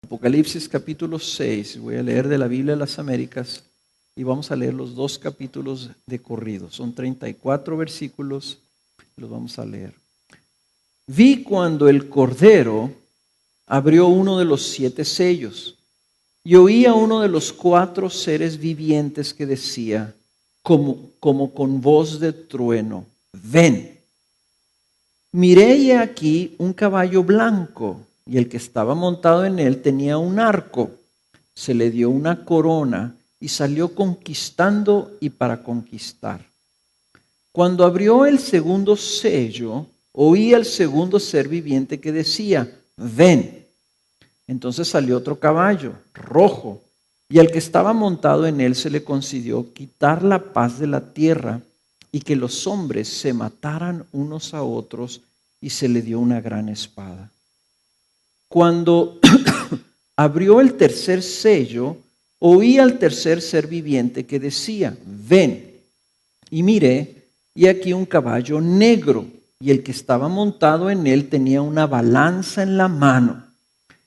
Apocalipsis capítulo 6, voy a leer de la Biblia de las Américas y vamos a leer los 2 capítulos de corrido. Son 34 versículos, los vamos a leer. Vi cuando el Cordero abrió uno de los 7 sellos y oí a uno de los 4 seres vivientes que decía, como con voz de trueno, ven. Miré y aquí un caballo blanco, y el que estaba montado en él tenía un arco. Se le dio una corona y salió conquistando y para conquistar. Cuando abrió el segundo sello, oí al segundo ser viviente que decía, ven. Entonces salió otro caballo, rojo, y al que estaba montado en él se le concedió quitar la paz de la tierra y que los hombres se mataran unos a otros, y se le dio una gran espada. Cuando abrió el tercer sello, oí al tercer ser viviente que decía, ven. Y miré, y aquí un caballo negro, y el que estaba montado en él tenía una balanza en la mano.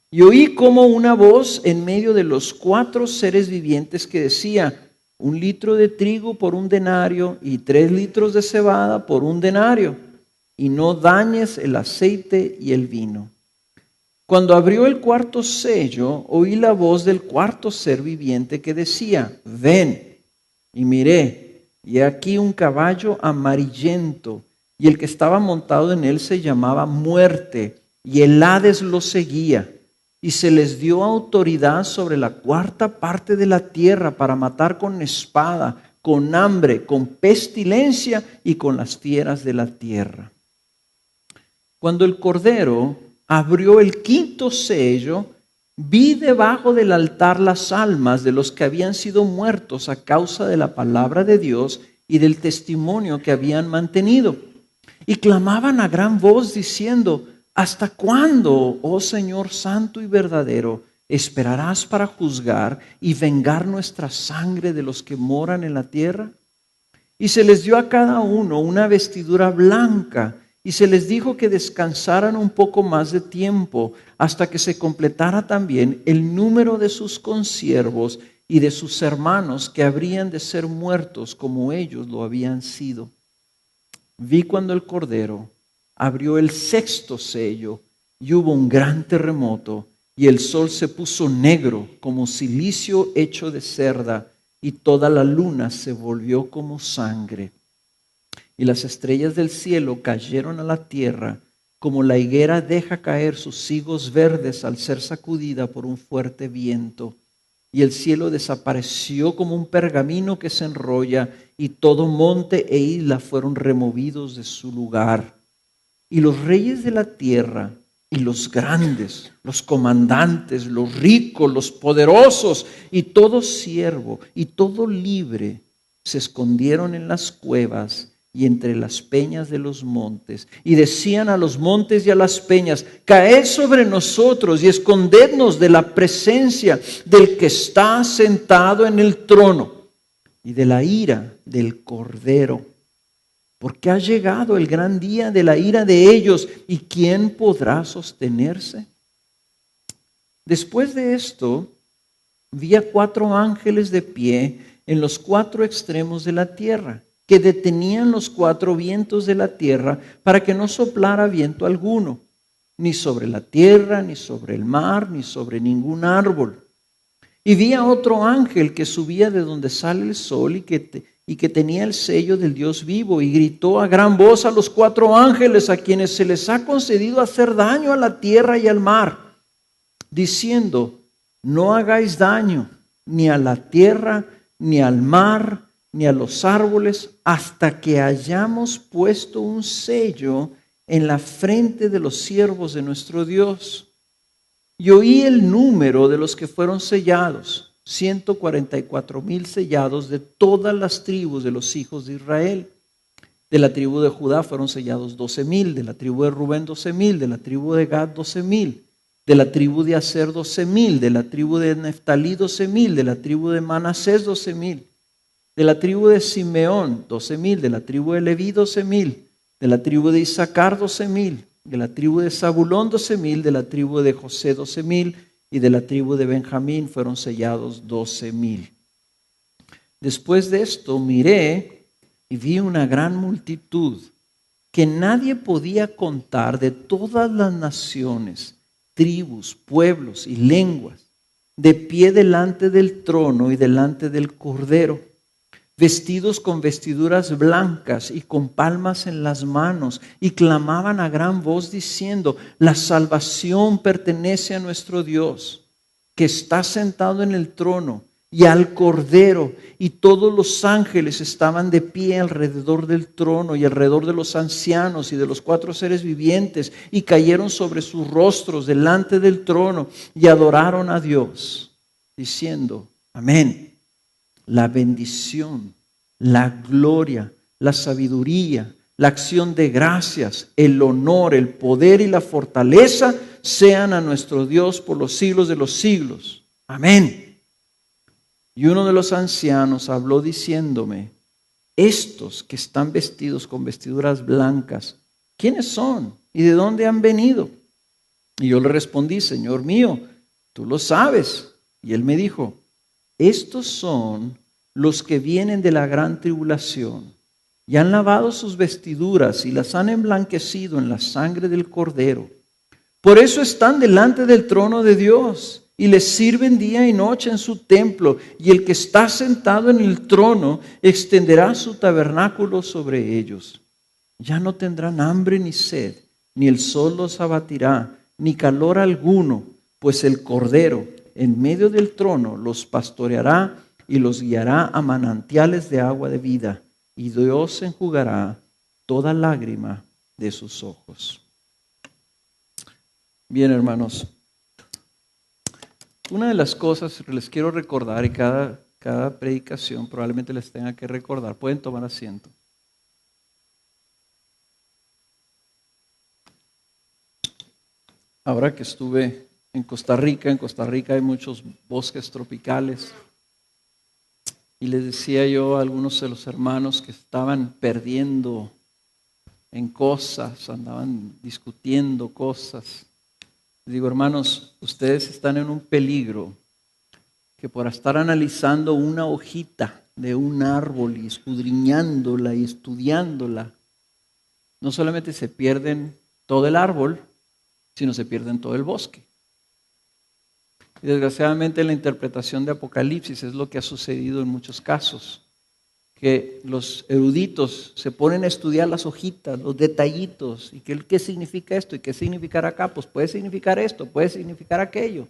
Y oí como una voz en medio de los 4 seres vivientes que decía, 1 litro de trigo por 1 denario y 3 litros de cebada por 1 denario, y no dañes el aceite y el vino. Cuando abrió el cuarto sello, oí la voz del cuarto ser viviente que decía, ven. Y miré, y aquí un caballo amarillento, y el que estaba montado en él se llamaba Muerte, y el Hades lo seguía. Y se les dio autoridad sobre la 4ª parte de la tierra para matar con espada, con hambre, con pestilencia y con las fieras de la tierra. Cuando el Cordero abrió el 5º sello, vi debajo del altar las almas de los que habían sido muertos a causa de la palabra de Dios y del testimonio que habían mantenido. Y clamaban a gran voz diciendo, ¿hasta cuándo, oh Señor santo y verdadero, esperarás para juzgar y vengar nuestra sangre de los que moran en la tierra? Y se les dio a cada uno una vestidura blanca, y se les dijo que descansaran un poco más de tiempo, hasta que se completara también el número de sus consiervos y de sus hermanos que habrían de ser muertos como ellos lo habían sido. Vi cuando el Cordero abrió el 6º sello, y hubo un gran terremoto, y el sol se puso negro como cilicio hecho de cerda, y toda la luna se volvió como sangre. Y las estrellas del cielo cayeron a la tierra, como la higuera deja caer sus higos verdes al ser sacudida por un fuerte viento. Y el cielo desapareció como un pergamino que se enrolla, y todo monte e isla fueron removidos de su lugar. Y los reyes de la tierra, y los grandes, los comandantes, los ricos, los poderosos, y todo siervo, y todo libre, se escondieron en las cuevas y entre las peñas de los montes, y decían a los montes y a las peñas, caed sobre nosotros y escondednos de la presencia del que está sentado en el trono y de la ira del Cordero. Porque ha llegado el gran día de la ira de ellos, ¿y quién podrá sostenerse? Después de esto, vi a 4 ángeles de pie en los 4 extremos de la tierra, que detenían los 4 vientos de la tierra para que no soplara viento alguno, ni sobre la tierra, ni sobre el mar, ni sobre ningún árbol. Y vi a otro ángel que subía de donde sale el sol y que tenía el sello del Dios vivo, y gritó a gran voz a los 4 ángeles a quienes se les ha concedido hacer daño a la tierra y al mar, diciendo, no hagáis daño ni a la tierra, ni al mar, ni a los árboles, hasta que hayamos puesto un sello en la frente de los siervos de nuestro Dios. Y oí el número de los que fueron sellados, 144,000 sellados de todas las tribus de los hijos de Israel. De la tribu de Judá fueron sellados 12,000, de la tribu de Rubén 12,000, de la tribu de Gad 12,000, de la tribu de Aser 12,000, de la tribu de Neftalí 12,000, de la tribu de Manasés 12,000, de la tribu de Simeón 12,000, de la tribu de Leví 12,000, de la tribu de Isaacar 12,000, de la tribu de Zabulón 12,000, de la tribu de José 12,000, y de la tribu de Benjamín fueron sellados 12,000. Después de esto miré y vi una gran multitud que nadie podía contar, de todas las naciones, tribus, pueblos y lenguas, de pie delante del trono y delante del Cordero, vestidos con vestiduras blancas y con palmas en las manos, y clamaban a gran voz diciendo: la salvación pertenece a nuestro Dios, que está sentado en el trono, y al Cordero. Y todos los ángeles estaban de pie alrededor del trono y alrededor de los ancianos y de los 4 seres vivientes, y cayeron sobre sus rostros delante del trono y adoraron a Dios, diciendo: amén. La bendición, la gloria, la sabiduría, la acción de gracias, el honor, el poder y la fortaleza sean a nuestro Dios por los siglos de los siglos. Amén. Y uno de los ancianos habló diciéndome: estos que están vestidos con vestiduras blancas, ¿quiénes son? ¿Y de dónde han venido? Y yo le respondí: Señor mío, tú lo sabes. Y él me dijo: estos son los que vienen de la gran tribulación y han lavado sus vestiduras y las han emblanquecido en la sangre del Cordero. Por eso están delante del trono de Dios y les sirven día y noche en su templo. Y el que está sentado en el trono extenderá su tabernáculo sobre ellos. Ya no tendrán hambre ni sed, ni el sol los abatirá, ni calor alguno, pues el Cordero en medio del trono los pastoreará y los guiará a manantiales de agua de vida, y Dios enjugará toda lágrima de sus ojos. Bien, hermanos, una de las cosas que les quiero recordar, y cada predicación probablemente les tenga que recordar, pueden tomar asiento. Ahora que estuve en Costa Rica hay muchos bosques tropicales. Y les decía yo a algunos de los hermanos que estaban perdiendo en cosas, andaban discutiendo cosas. Les digo: hermanos, ustedes están en un peligro que por estar analizando una hojita de un árbol y escudriñándola y estudiándola, no solamente se pierden todo el árbol, sino se pierden todo el bosque. Y desgraciadamente la interpretación de Apocalipsis es lo que ha sucedido en muchos casos, que los eruditos se ponen a estudiar las hojitas, los detallitos, y qué significa esto y qué significará acá, pues puede significar esto, puede significar aquello,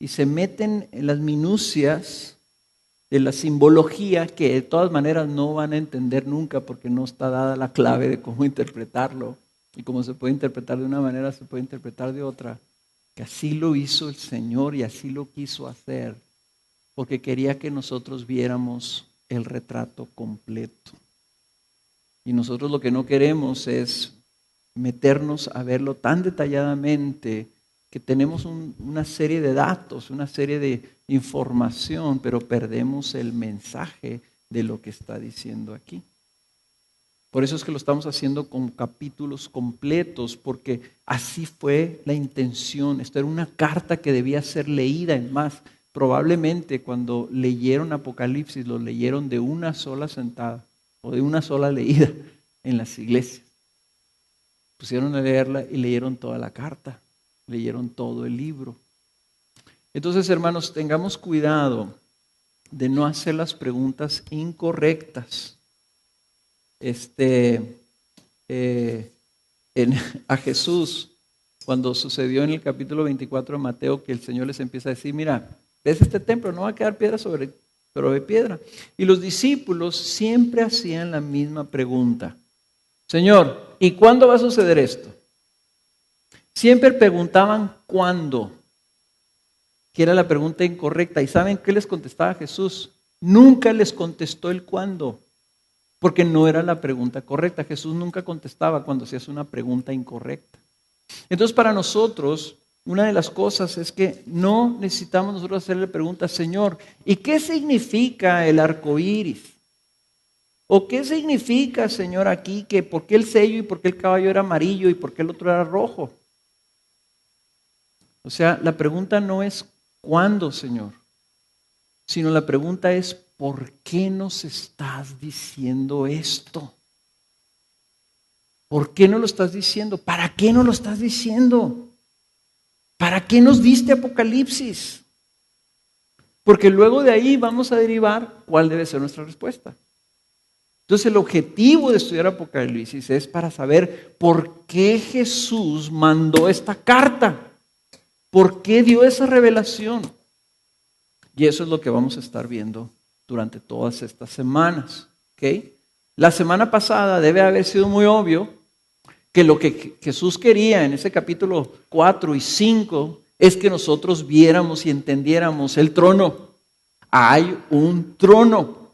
y se meten en las minucias de la simbología que de todas maneras no van a entender nunca, porque no está dada la clave de cómo interpretarlo, y como se puede interpretar de una manera, se puede interpretar de otra. Que así lo hizo el Señor y así lo quiso hacer, porque quería que nosotros viéramos el retrato completo. Y nosotros lo que no queremos es meternos a verlo tan detalladamente que tenemos una serie de datos, una serie de información, pero perdemos el mensaje de lo que está diciendo aquí. Por eso es que lo estamos haciendo con capítulos completos, porque así fue la intención. Esto era una carta que debía ser leída. Es más, probablemente cuando leyeron Apocalipsis, lo leyeron de una sola sentada o de una sola leída en las iglesias. Pusieron a leerla y leyeron toda la carta, leyeron todo el libro. Entonces, hermanos, tengamos cuidado de no hacer las preguntas incorrectas. A Jesús, cuando sucedió en el capítulo 24 de Mateo, que el Señor les empieza a decir: mira, ¿ves este templo? No va a quedar piedra sobre piedra. Y los discípulos siempre hacían la misma pregunta: Señor, ¿y cuándo va a suceder esto? Siempre preguntaban ¿cuándo? Que era la pregunta incorrecta. ¿Y saben qué les contestaba Jesús? Nunca les contestó el cuándo, porque no era la pregunta correcta. Jesús nunca contestaba cuando se hace una pregunta incorrecta. Entonces, para nosotros, una de las cosas es que no necesitamos nosotros hacerle preguntas: Señor, ¿y qué significa el arco iris? ¿O qué significa, Señor, aquí que por qué el sello y por qué el caballo era amarillo y por qué el otro era rojo? O sea, la pregunta no es ¿cuándo, Señor? Sino la pregunta es ¿por qué nos estás diciendo esto? ¿Por qué no lo estás diciendo? ¿Para qué no lo estás diciendo? ¿Para qué nos diste Apocalipsis? Porque luego de ahí vamos a derivar cuál debe ser nuestra respuesta. Entonces el objetivo de estudiar Apocalipsis es para saber por qué Jesús mandó esta carta. ¿Por qué dio esa revelación? Y eso es lo que vamos a estar viendo durante todas estas semanas. ¿Okay? La semana pasada debe haber sido muy obvio que lo que Jesús quería en ese capítulo 4 y 5 es que nosotros viéramos y entendiéramos el trono. Hay un trono.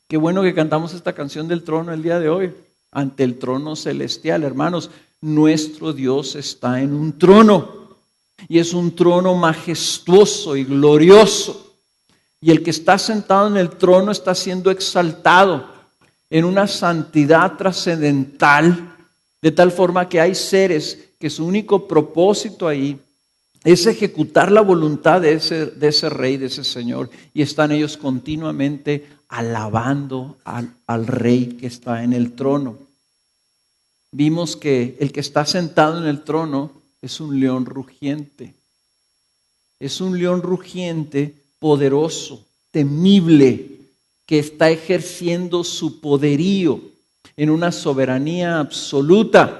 Qué bueno que cantamos esta canción del trono el día de hoy. Ante el trono celestial, hermanos, nuestro Dios está en un trono. Y es un trono majestuoso y glorioso. Y el que está sentado en el trono está siendo exaltado en una santidad trascendental, de tal forma que hay seres que su único propósito ahí es ejecutar la voluntad de ese rey, de ese Señor. Y están ellos continuamente alabando al rey que está en el trono. Vimos que el que está sentado en el trono es un león rugiente. Es un león rugiente poderoso, temible, que está ejerciendo su poderío en una soberanía absoluta.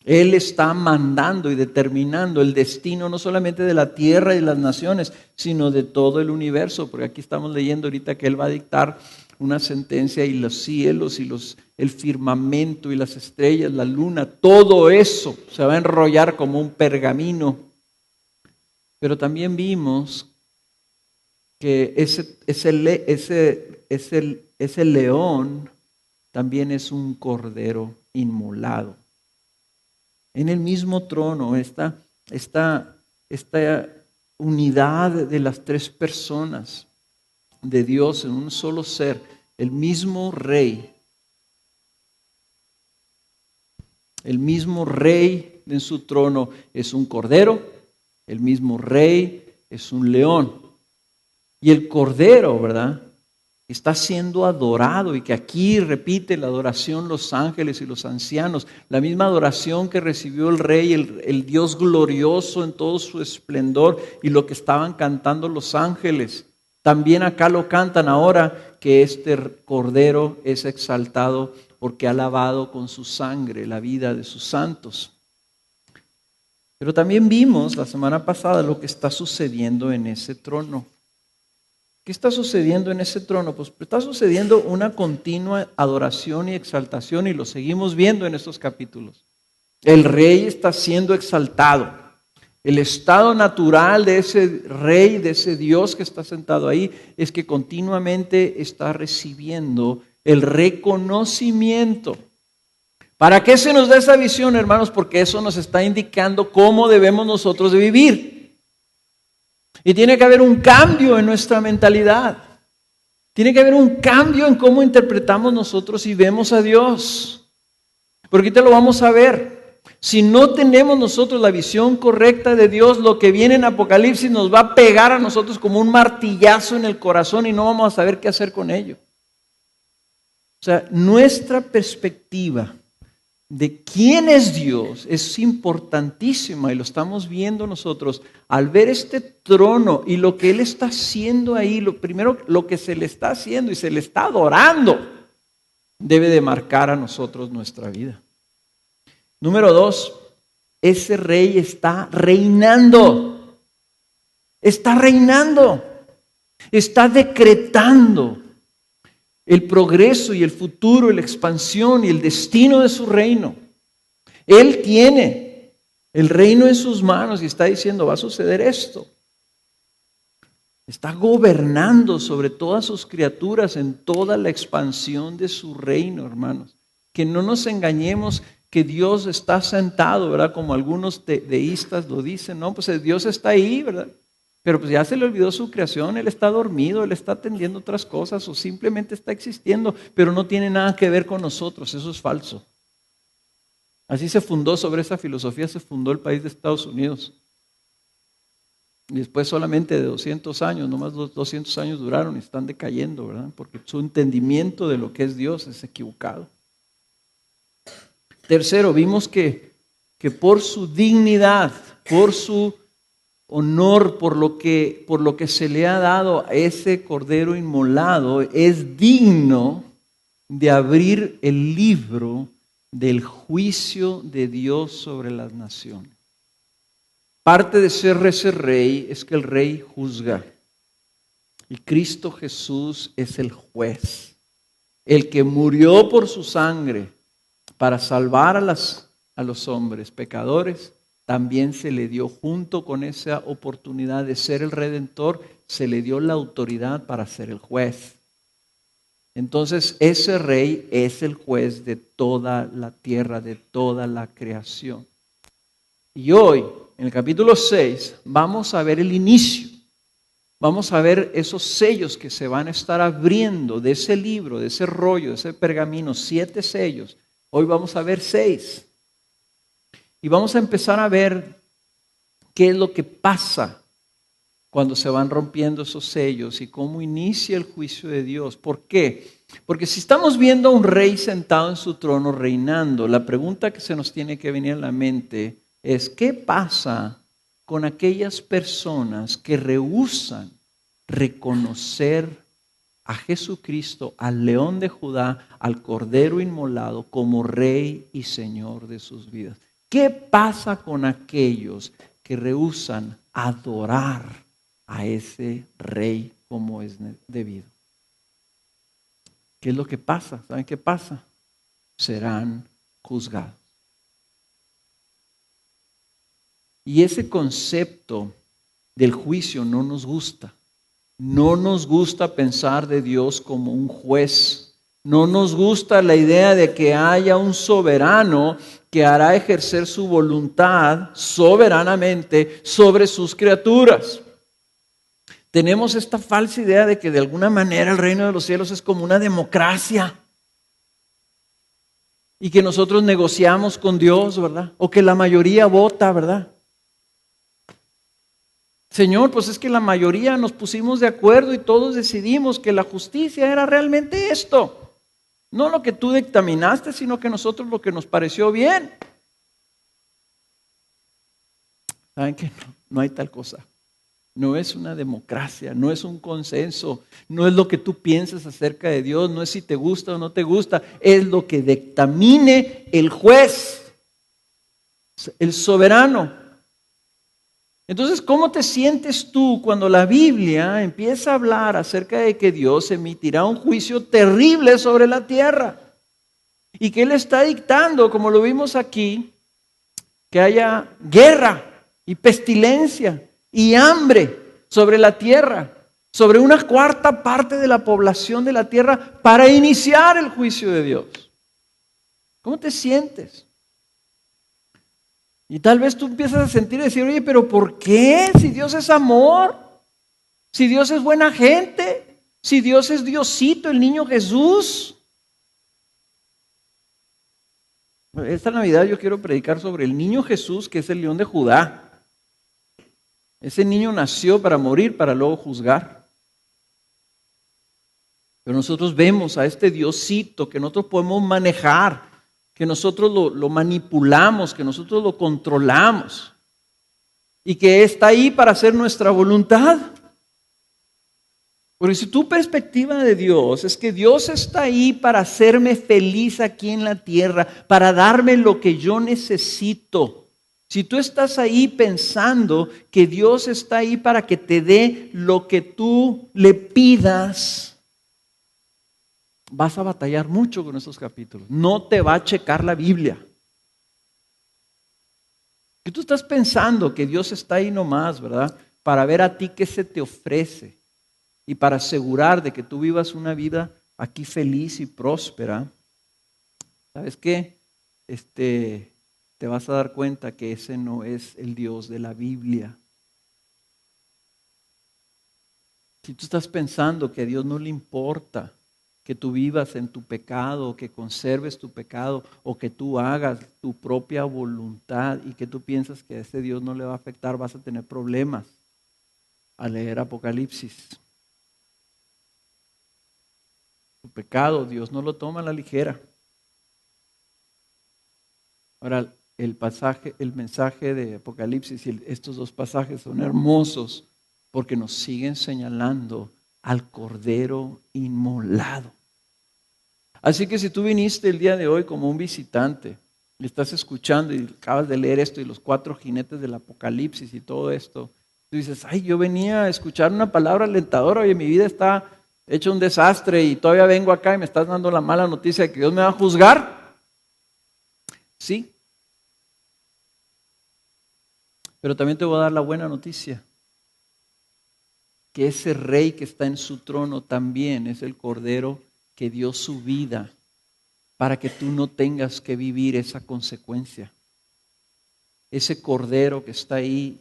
Él está mandando y determinando el destino no solamente de la tierra y de las naciones, sino de todo el universo. Porque aquí estamos leyendo ahorita que Él va a dictar una sentencia y los cielos y el firmamento y las estrellas, la luna, todo eso se va a enrollar como un pergamino. Pero también vimos que ese león también es un cordero inmolado. En el mismo trono, esta unidad de las tres personas de Dios en un solo ser, el mismo rey en su trono es un cordero, el mismo rey es un león. Y el cordero, ¿verdad?, está siendo adorado, y que aquí repite la adoración los ángeles y los ancianos, la misma adoración que recibió el rey, el Dios glorioso en todo su esplendor, y lo que estaban cantando los ángeles. También acá lo cantan ahora, que este cordero es exaltado porque ha lavado con su sangre la vida de sus santos. Pero también vimos la semana pasada lo que está sucediendo en ese trono. ¿Qué está sucediendo en ese trono? Pues está sucediendo una continua adoración y exaltación, y lo seguimos viendo en estos capítulos. El rey está siendo exaltado. El estado natural de ese rey, de ese Dios que está sentado ahí, es que continuamente está recibiendo el reconocimiento. ¿Para qué se nos da esa visión, hermanos? Porque eso nos está indicando cómo debemos nosotros de vivir. Y tiene que haber un cambio en nuestra mentalidad. Tiene que haber un cambio en cómo interpretamos nosotros y vemos a Dios. Porque ahorita lo vamos a ver. Si no tenemos nosotros la visión correcta de Dios, lo que viene en Apocalipsis nos va a pegar a nosotros como un martillazo en el corazón y no vamos a saber qué hacer con ello. O sea, nuestra perspectiva de quién es Dios es importantísima, y lo estamos viendo nosotros al ver este trono y lo que Él está haciendo ahí. Lo primero, lo que se le está haciendo y se le está adorando, debe de marcar a nosotros nuestra vida. Número 2, ese rey está reinando. Está reinando. Está decretando el progreso y el futuro, la expansión y el destino de su reino. Él tiene el reino en sus manos y está diciendo, va a suceder esto. Está gobernando sobre todas sus criaturas en toda la expansión de su reino, hermanos. Que no nos engañemos que Dios está sentado, ¿verdad? Como algunos deístas lo dicen, no, pues Dios está ahí, ¿verdad? Pero pues ya se le olvidó su creación, Él está dormido, Él está atendiendo otras cosas o simplemente está existiendo, pero no tiene nada que ver con nosotros. Eso es falso. Así se fundó, sobre esa filosofía se fundó el país de Estados Unidos. Y después solamente de 200 años, nomás 200 años duraron y están decayendo, ¿verdad? Porque su entendimiento de lo que es Dios es equivocado. Tercero, vimos que por su dignidad, por su honor, por lo que se le ha dado a ese cordero inmolado, es digno de abrir el libro del juicio de Dios sobre las naciones. Parte de ser ese rey es que el rey juzga. Y Cristo Jesús es el juez, el que murió por su sangre para salvar a los hombres pecadores. También se le dio, junto con esa oportunidad de ser el redentor, se le dio la autoridad para ser el juez. Entonces ese rey es el juez de toda la tierra, de toda la creación. Y hoy, en el capítulo 6, vamos a ver el inicio. Vamos a ver esos sellos que se van a estar abriendo de ese libro, de ese rollo, de ese pergamino, 7 sellos. Hoy vamos a ver 6. Y vamos a empezar a ver qué es lo que pasa cuando se van rompiendo esos sellos y cómo inicia el juicio de Dios. ¿Por qué? Porque si estamos viendo a un rey sentado en su trono reinando, la pregunta que se nos tiene que venir a la mente es: ¿qué pasa con aquellas personas que rehúsan reconocer a Jesucristo, al León de Judá, al Cordero inmolado, como Rey y Señor de sus vidas? ¿Qué pasa con aquellos que rehúsan adorar a ese Rey como es debido? ¿Qué es lo que pasa? ¿Saben qué pasa? Serán juzgados. Y ese concepto del juicio no nos gusta. No nos gusta pensar de Dios como un juez. No nos gusta la idea de que haya un soberano que hará ejercer su voluntad soberanamente sobre sus criaturas. Tenemos esta falsa idea de que de alguna manera el reino de los cielos es como una democracia y que nosotros negociamos con Dios, ¿verdad? O que la mayoría vota, ¿verdad? Señor, pues es que la mayoría nos pusimos de acuerdo y todos decidimos que la justicia era realmente esto. No lo que tú dictaminaste, sino que nosotros lo que nos pareció bien. ¿Saben qué? No hay tal cosa. No es una democracia, no es un consenso, no es lo que tú piensas acerca de Dios, no es si te gusta o no te gusta, es lo que dictamine el juez, el soberano. Entonces, ¿cómo te sientes tú cuando la Biblia empieza a hablar acerca de que Dios emitirá un juicio terrible sobre la tierra? Y que Él está dictando, como lo vimos aquí, que haya guerra y pestilencia y hambre sobre la tierra, sobre una cuarta parte de la población de la tierra, para iniciar el juicio de Dios. ¿Cómo te sientes? Y tal vez tú empiezas a sentir y decir: oye, pero ¿por qué? Si Dios es amor, si Dios es buena gente, si Dios es Diosito, el niño Jesús. Esta Navidad yo quiero predicar sobre el niño Jesús, que es el León de Judá. Ese niño nació para morir, para luego juzgar. Pero nosotros vemos a este Diosito que nosotros podemos manejar, que nosotros lo manipulamos, que nosotros lo controlamos y que está ahí para hacer nuestra voluntad. Porque si tu perspectiva de Dios es que Dios está ahí para hacerme feliz aquí en la tierra, para darme lo que yo necesito. Si tú estás ahí pensando que Dios está ahí para que te dé lo que tú le pidas, vas a batallar mucho con estos capítulos. No te va a checar la Biblia. Si tú estás pensando que Dios está ahí nomás, ¿verdad? Para ver a ti qué se te ofrece y para asegurar de que tú vivas una vida aquí feliz y próspera, ¿sabes qué? Te vas a dar cuenta que ese no es el Dios de la Biblia. Si tú estás pensando que a Dios no le importa que tú vivas en tu pecado, que conserves tu pecado o que tú hagas tu propia voluntad y que tú piensas que a ese Dios no le va a afectar, vas a tener problemas al leer Apocalipsis. Tu pecado Dios no lo toma a la ligera. Ahora, el mensaje de Apocalipsis y estos dos pasajes son hermosos porque nos siguen señalando al Cordero inmolado. Así que si tú viniste el día de hoy como un visitante y estás escuchando y acabas de leer esto y los 4 jinetes del Apocalipsis y todo esto, tú dices, ay, yo venía a escuchar una palabra alentadora, oye, mi vida está hecha un desastre y todavía vengo acá y me estás dando la mala noticia de que Dios me va a juzgar. Sí, pero también te voy a dar la buena noticia, que ese rey que está en su trono también es el Cordero que dio su vida para que tú no tengas que vivir esa consecuencia. Ese Cordero que está ahí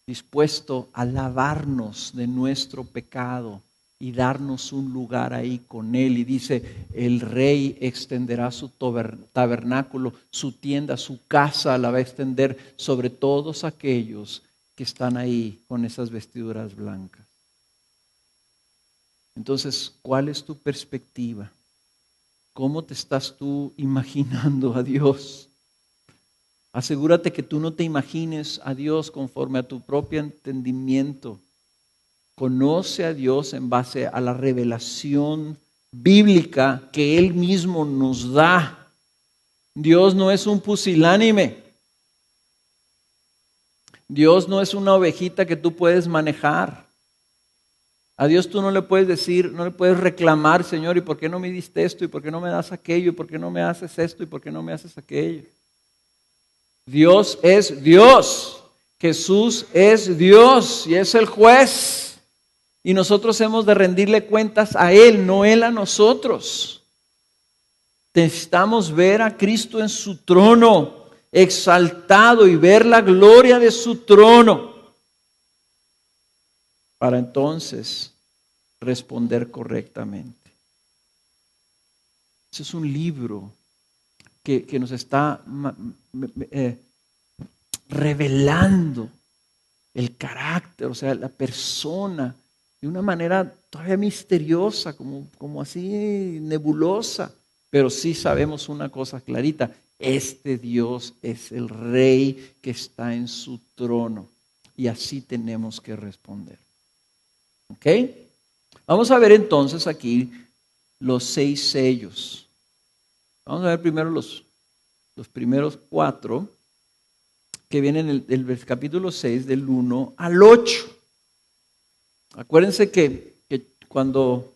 dispuesto a lavarnos de nuestro pecado y darnos un lugar ahí con Él. Y dice, el Rey extenderá su tabernáculo, su tienda, su casa la va a extender sobre todos aquellos que están ahí con esas vestiduras blancas. Entonces, ¿cuál es tu perspectiva? ¿Cómo te estás tú imaginando a Dios? Asegúrate que tú no te imagines a Dios conforme a tu propio entendimiento. Conoce a Dios en base a la revelación bíblica que Él mismo nos da. Dios no es un pusilánime. Dios no es una ovejita que tú puedes manejar. A Dios tú no le puedes decir, no le puedes reclamar, Señor, ¿y por qué no me diste esto? ¿Y por qué no me das aquello? ¿Y por qué no me haces esto? ¿Y por qué no me haces aquello? Dios es Dios. Jesús es Dios y es el juez. Y nosotros hemos de rendirle cuentas a Él, no Él a nosotros. Necesitamos ver a Cristo en su trono, exaltado, y ver la gloria de su trono, para entonces responder correctamente. Ese es un libro que nos está revelando el carácter, o sea, la persona, de una manera todavía misteriosa, como así nebulosa. Pero sí sabemos una cosa clarita, este Dios es el Rey que está en su trono. Y así tenemos que responder. ¿Ok? Vamos a ver entonces aquí los 6 sellos. Vamos a ver primero los primeros 4 que vienen en el capítulo 6 del 1 al 8. Acuérdense que cuando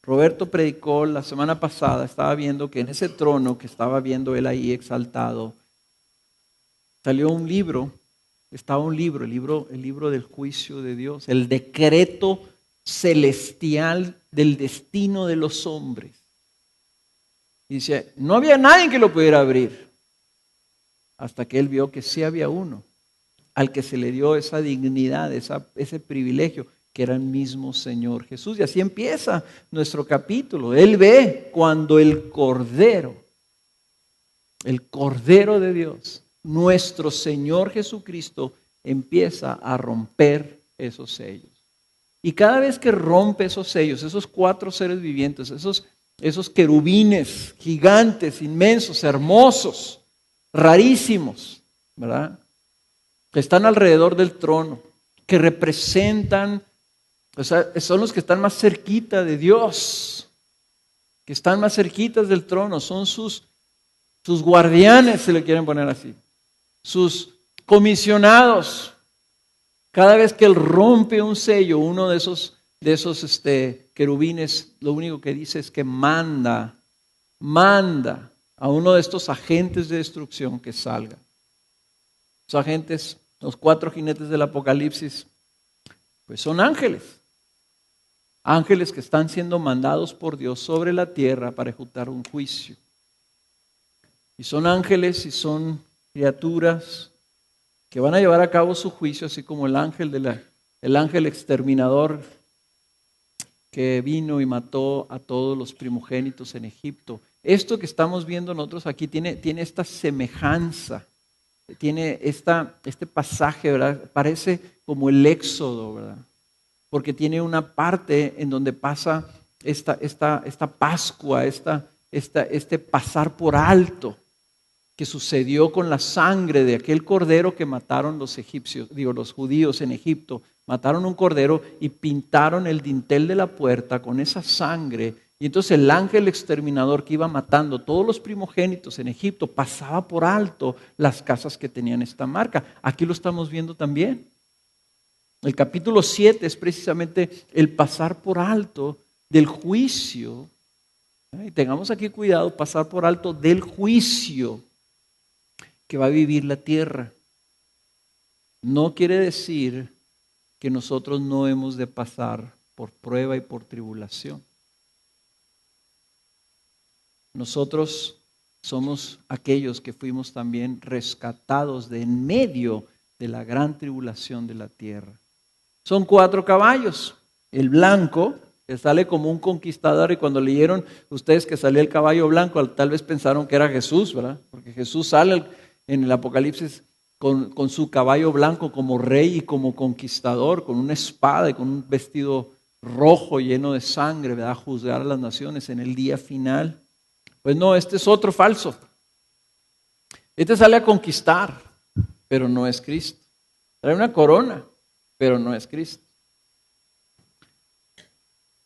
Roberto predicó la semana pasada, estaba viendo que en ese trono que estaba viendo él ahí exaltado, salió un libro, estaba un libro, el libro del juicio de Dios, el decreto celestial del destino de los hombres. Y dice, no había nadie que lo pudiera abrir, hasta que él vio que sí había uno, al que se le dio esa dignidad, ese privilegio, que era el mismo Señor Jesús. Y así empieza nuestro capítulo. Él ve cuando el Cordero de Dios, nuestro Señor Jesucristo, empieza a romper esos sellos. Y cada vez que rompe esos sellos, esos 4 seres vivientes, esos querubines gigantes, inmensos, hermosos, rarísimos, ¿verdad? Que están alrededor del trono, que representan, o sea, son los que están más cerquita de Dios, que están más cerquitas del trono, son sus guardianes, se le quieren poner así, sus comisionados. Cada vez que él rompe un sello, uno de esos querubines, lo único que dice es que manda a uno de estos agentes de destrucción que salga. Los agentes, los 4 jinetes del Apocalipsis, pues son ángeles. Ángeles que están siendo mandados por Dios sobre la tierra para ejecutar un juicio. Y son ángeles y son criaturas que van a llevar a cabo su juicio, así como el ángel exterminador que vino y mató a todos los primogénitos en Egipto. Esto que estamos viendo nosotros aquí tiene esta semejanza, tiene este pasaje, ¿verdad? Parece como el Éxodo, ¿verdad? Porque tiene una parte en donde pasa esta Pascua, este pasar por alto que sucedió con la sangre de aquel cordero que mataron los egipcios, los judíos en Egipto. Mataron un cordero y pintaron el dintel de la puerta con esa sangre. Y entonces el ángel exterminador que iba matando todos los primogénitos en Egipto pasaba por alto las casas que tenían esta marca. Aquí lo estamos viendo también. El capítulo 7 es precisamente el pasar por alto del juicio. Y tengamos aquí cuidado, pasar por alto del juicio que va a vivir la tierra. No quiere decir que nosotros no hemos de pasar por prueba y por tribulación. Nosotros somos aquellos que fuimos también rescatados de en medio de la gran tribulación de la tierra. Son 4 caballos. El blanco, que sale como un conquistador, y cuando leyeron ustedes que salía el caballo blanco, tal vez pensaron que era Jesús, ¿verdad? Porque Jesús sale en el Apocalipsis con su caballo blanco como rey y como conquistador, con una espada y con un vestido rojo lleno de sangre, ¿verdad? A juzgar a las naciones en el día final. Pues no, este es otro falso. Este sale a conquistar, pero no es Cristo. Trae una corona, pero no es Cristo.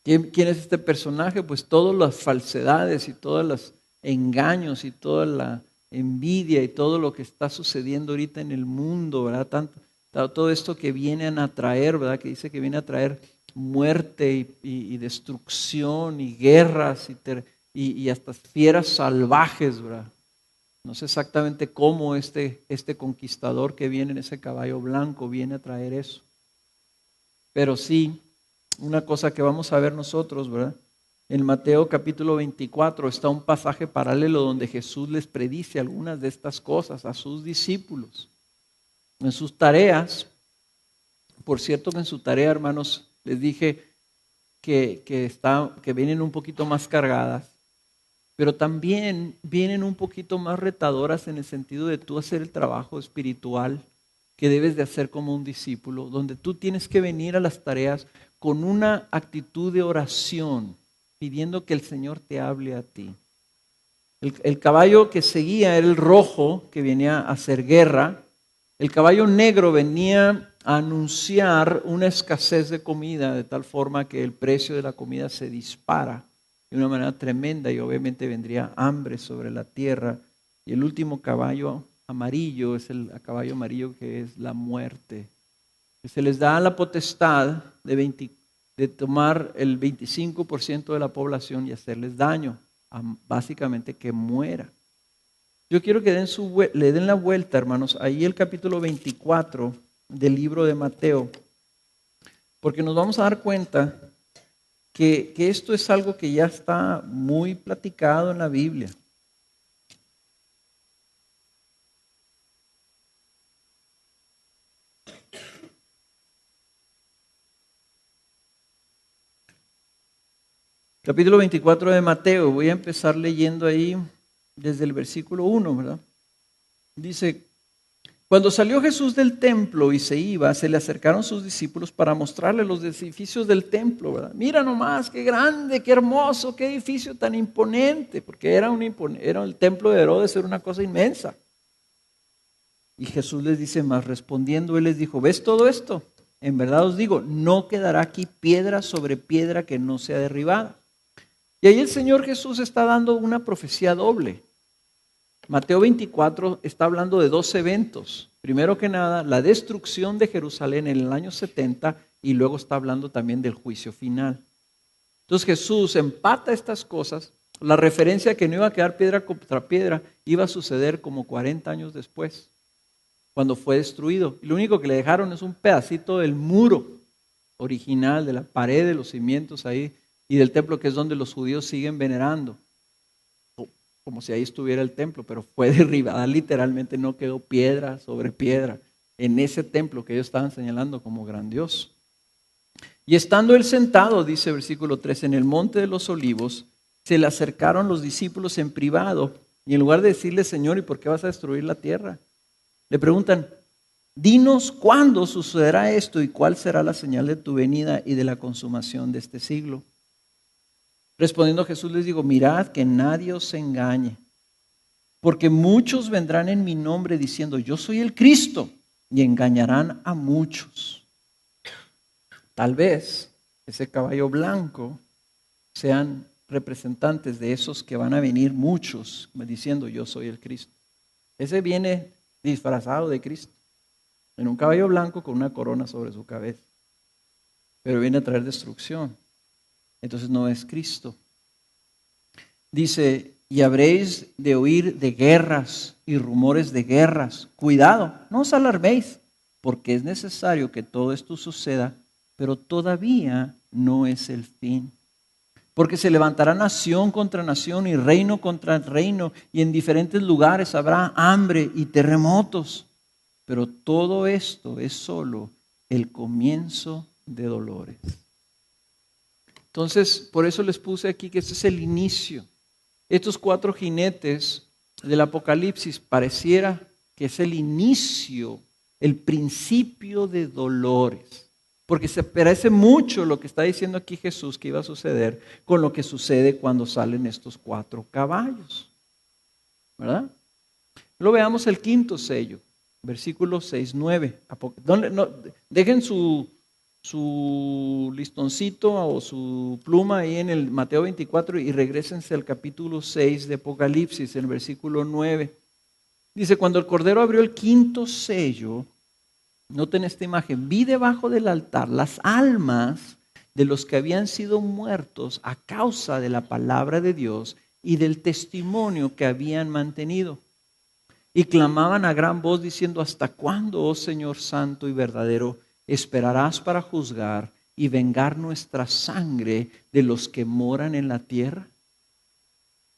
¿Quién es este personaje? Pues todas las falsedades y todos los engaños y toda la envidia y todo lo que está sucediendo ahorita en el mundo, ¿verdad? Todo esto que vienen a traer, ¿verdad? Que dice que viene a traer muerte y destrucción y guerras y hasta fieras salvajes, ¿verdad? No sé exactamente cómo este conquistador que viene en ese caballo blanco viene a traer eso. Pero sí, una cosa que vamos a ver nosotros, ¿verdad? En Mateo capítulo 24 está un pasaje paralelo donde Jesús les predice algunas de estas cosas a sus discípulos. En sus tareas, por cierto que en su tarea, hermanos, les dije que vienen un poquito más cargadas, pero también vienen un poquito más retadoras en el sentido de tú hacer el trabajo espiritual que debes de hacer como un discípulo, donde tú tienes que venir a las tareas con una actitud de oración, pidiendo que el Señor te hable a ti. El caballo que seguía era el rojo, que venía a hacer guerra. El caballo negro venía a anunciar una escasez de comida, de tal forma que el precio de la comida se dispara de una manera tremenda y obviamente vendría hambre sobre la tierra. Y el último caballo amarillo es el caballo amarillo, que es la muerte. Se les da la potestad de tomar el 25% de la población y hacerles daño, básicamente que muera. Yo quiero que le den la vuelta, hermanos, ahí el capítulo 24 del libro de Mateo, porque nos vamos a dar cuenta que esto es algo que ya está muy platicado en la Biblia. Capítulo 24 de Mateo, voy a empezar leyendo ahí desde el versículo 1, ¿verdad? Dice: cuando salió Jesús del templo y se iba, se le acercaron sus discípulos para mostrarle los edificios del templo, ¿verdad? Mira nomás, qué grande, qué hermoso, qué edificio tan imponente, porque era el templo de Herodes, era una cosa inmensa. Y Jesús les dice más, respondiendo, él les dijo: ¿ves todo esto? En verdad os digo, no quedará aquí piedra sobre piedra que no sea derribada. Y ahí el Señor Jesús está dando una profecía doble. Mateo 24 está hablando de 2 eventos. Primero que nada, la destrucción de Jerusalén en el año 70, y luego está hablando también del juicio final. Entonces Jesús empata estas cosas. La referencia que no iba a quedar piedra contra piedra iba a suceder como 40 años después, cuando fue destruido. Y lo único que le dejaron es un pedacito del muro original, de la pared de los cimientos ahí, y del templo, que es donde los judíos siguen venerando, como si ahí estuviera el templo, pero fue derribada, literalmente no quedó piedra sobre piedra en ese templo que ellos estaban señalando como grandioso. Y estando él sentado, dice versículo 3, en el monte de los olivos, se le acercaron los discípulos en privado y en lugar de decirle, Señor, ¿y por qué vas a destruir la tierra? Le preguntan, dinos cuándo sucederá esto y cuál será la señal de tu venida y de la consumación de este siglo. Respondiendo Jesús les digo, mirad que nadie os engañe, porque muchos vendrán en mi nombre diciendo, yo soy el Cristo, y engañarán a muchos. Tal vez ese caballo blanco sean representantes de esos que van a venir muchos diciendo yo soy el Cristo. Ese viene disfrazado de Cristo, en un caballo blanco con una corona sobre su cabeza, pero viene a traer destrucción. Entonces no es Cristo. Dice, y habréis de oír de guerras y rumores de guerras. Cuidado, no os alarméis, porque es necesario que todo esto suceda, pero todavía no es el fin. Porque se levantará nación contra nación y reino contra reino, y en diferentes lugares habrá hambre y terremotos. Pero todo esto es solo el comienzo de dolores. Entonces, por eso les puse aquí que este es el inicio. Estos 4 jinetes del Apocalipsis pareciera que es el inicio, el principio de dolores. Porque se parece mucho lo que está diciendo aquí Jesús que iba a suceder con lo que sucede cuando salen estos 4 caballos. ¿Verdad? Lo veamos el 5º sello, versículo 6, 9. Dejen su listoncito o su pluma ahí en el Mateo 24 y regrésense al capítulo 6 de Apocalipsis, en el versículo 9. Dice, cuando el Cordero abrió el 5º sello, noten esta imagen, vi debajo del altar las almas de los que habían sido muertos a causa de la palabra de Dios y del testimonio que habían mantenido. Y clamaban a gran voz diciendo, ¿hasta cuándo, oh Señor santo y verdadero, esperarás para juzgar y vengar nuestra sangre de los que moran en la tierra?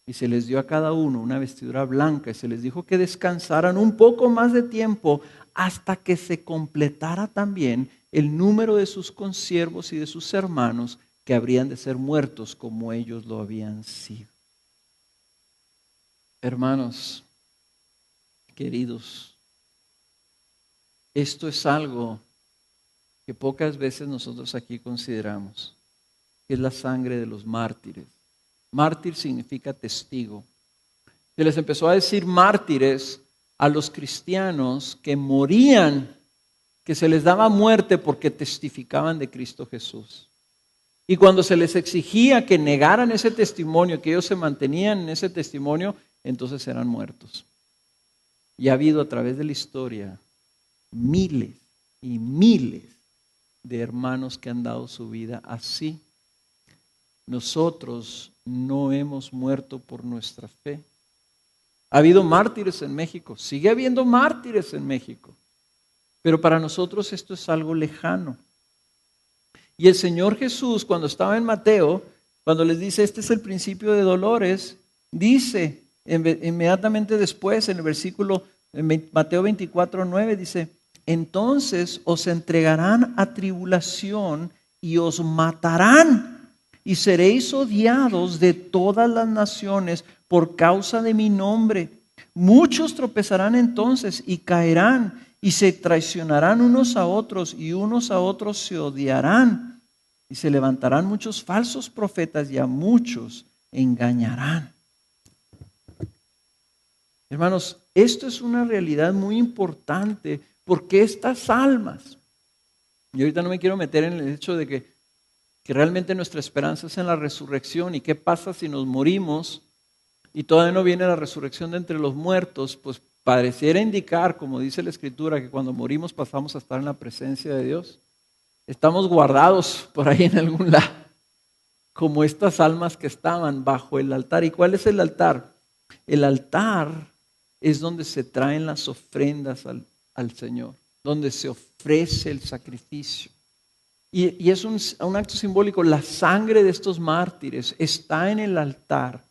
Y se les dio a cada uno una vestidura blanca y se les dijo que descansaran un poco más de tiempo hasta que se completara también el número de sus consiervos y de sus hermanos que habrían de ser muertos como ellos lo habían sido. Hermanos queridos, esto es algo que pocas veces nosotros aquí consideramos, que es la sangre de los mártires. Mártir significa testigo. Se les empezó a decir mártires a los cristianos que morían, que se les daba muerte porque testificaban de Cristo Jesús. Y cuando se les exigía que negaran ese testimonio, que ellos se mantenían en ese testimonio, entonces eran muertos. Y ha habido a través de la historia miles y miles de hermanos que han dado su vida así. Nosotros no hemos muerto por nuestra fe. Ha habido mártires en México, sigue habiendo mártires en México, pero para nosotros esto es algo lejano. Y el Señor Jesús, cuando estaba en Mateo, cuando les dice, este es el principio de dolores, dice inmediatamente después, en el versículo, en Mateo 24, 9, dice, entonces os entregarán a tribulación y os matarán y seréis odiados de todas las naciones por causa de mi nombre. Muchos tropezarán entonces y caerán y se traicionarán unos a otros y unos a otros se odiarán y se levantarán muchos falsos profetas y a muchos engañarán. Hermanos, esto es una realidad muy importante porque estas almas, y ahorita no me quiero meter en el hecho de que realmente nuestra esperanza es en la resurrección y qué pasa si nos morimos y todavía no viene la resurrección de entre los muertos, pues pareciera indicar, como dice la Escritura, que cuando morimos pasamos a estar en la presencia de Dios. Estamos guardados por ahí en algún lado, como estas almas que estaban bajo el altar. ¿Y cuál es el altar? El altar es donde se traen las ofrendas al Señor, donde se ofrece el sacrificio. Y es un acto simbólico. La sangre de estos mártires está en el altar,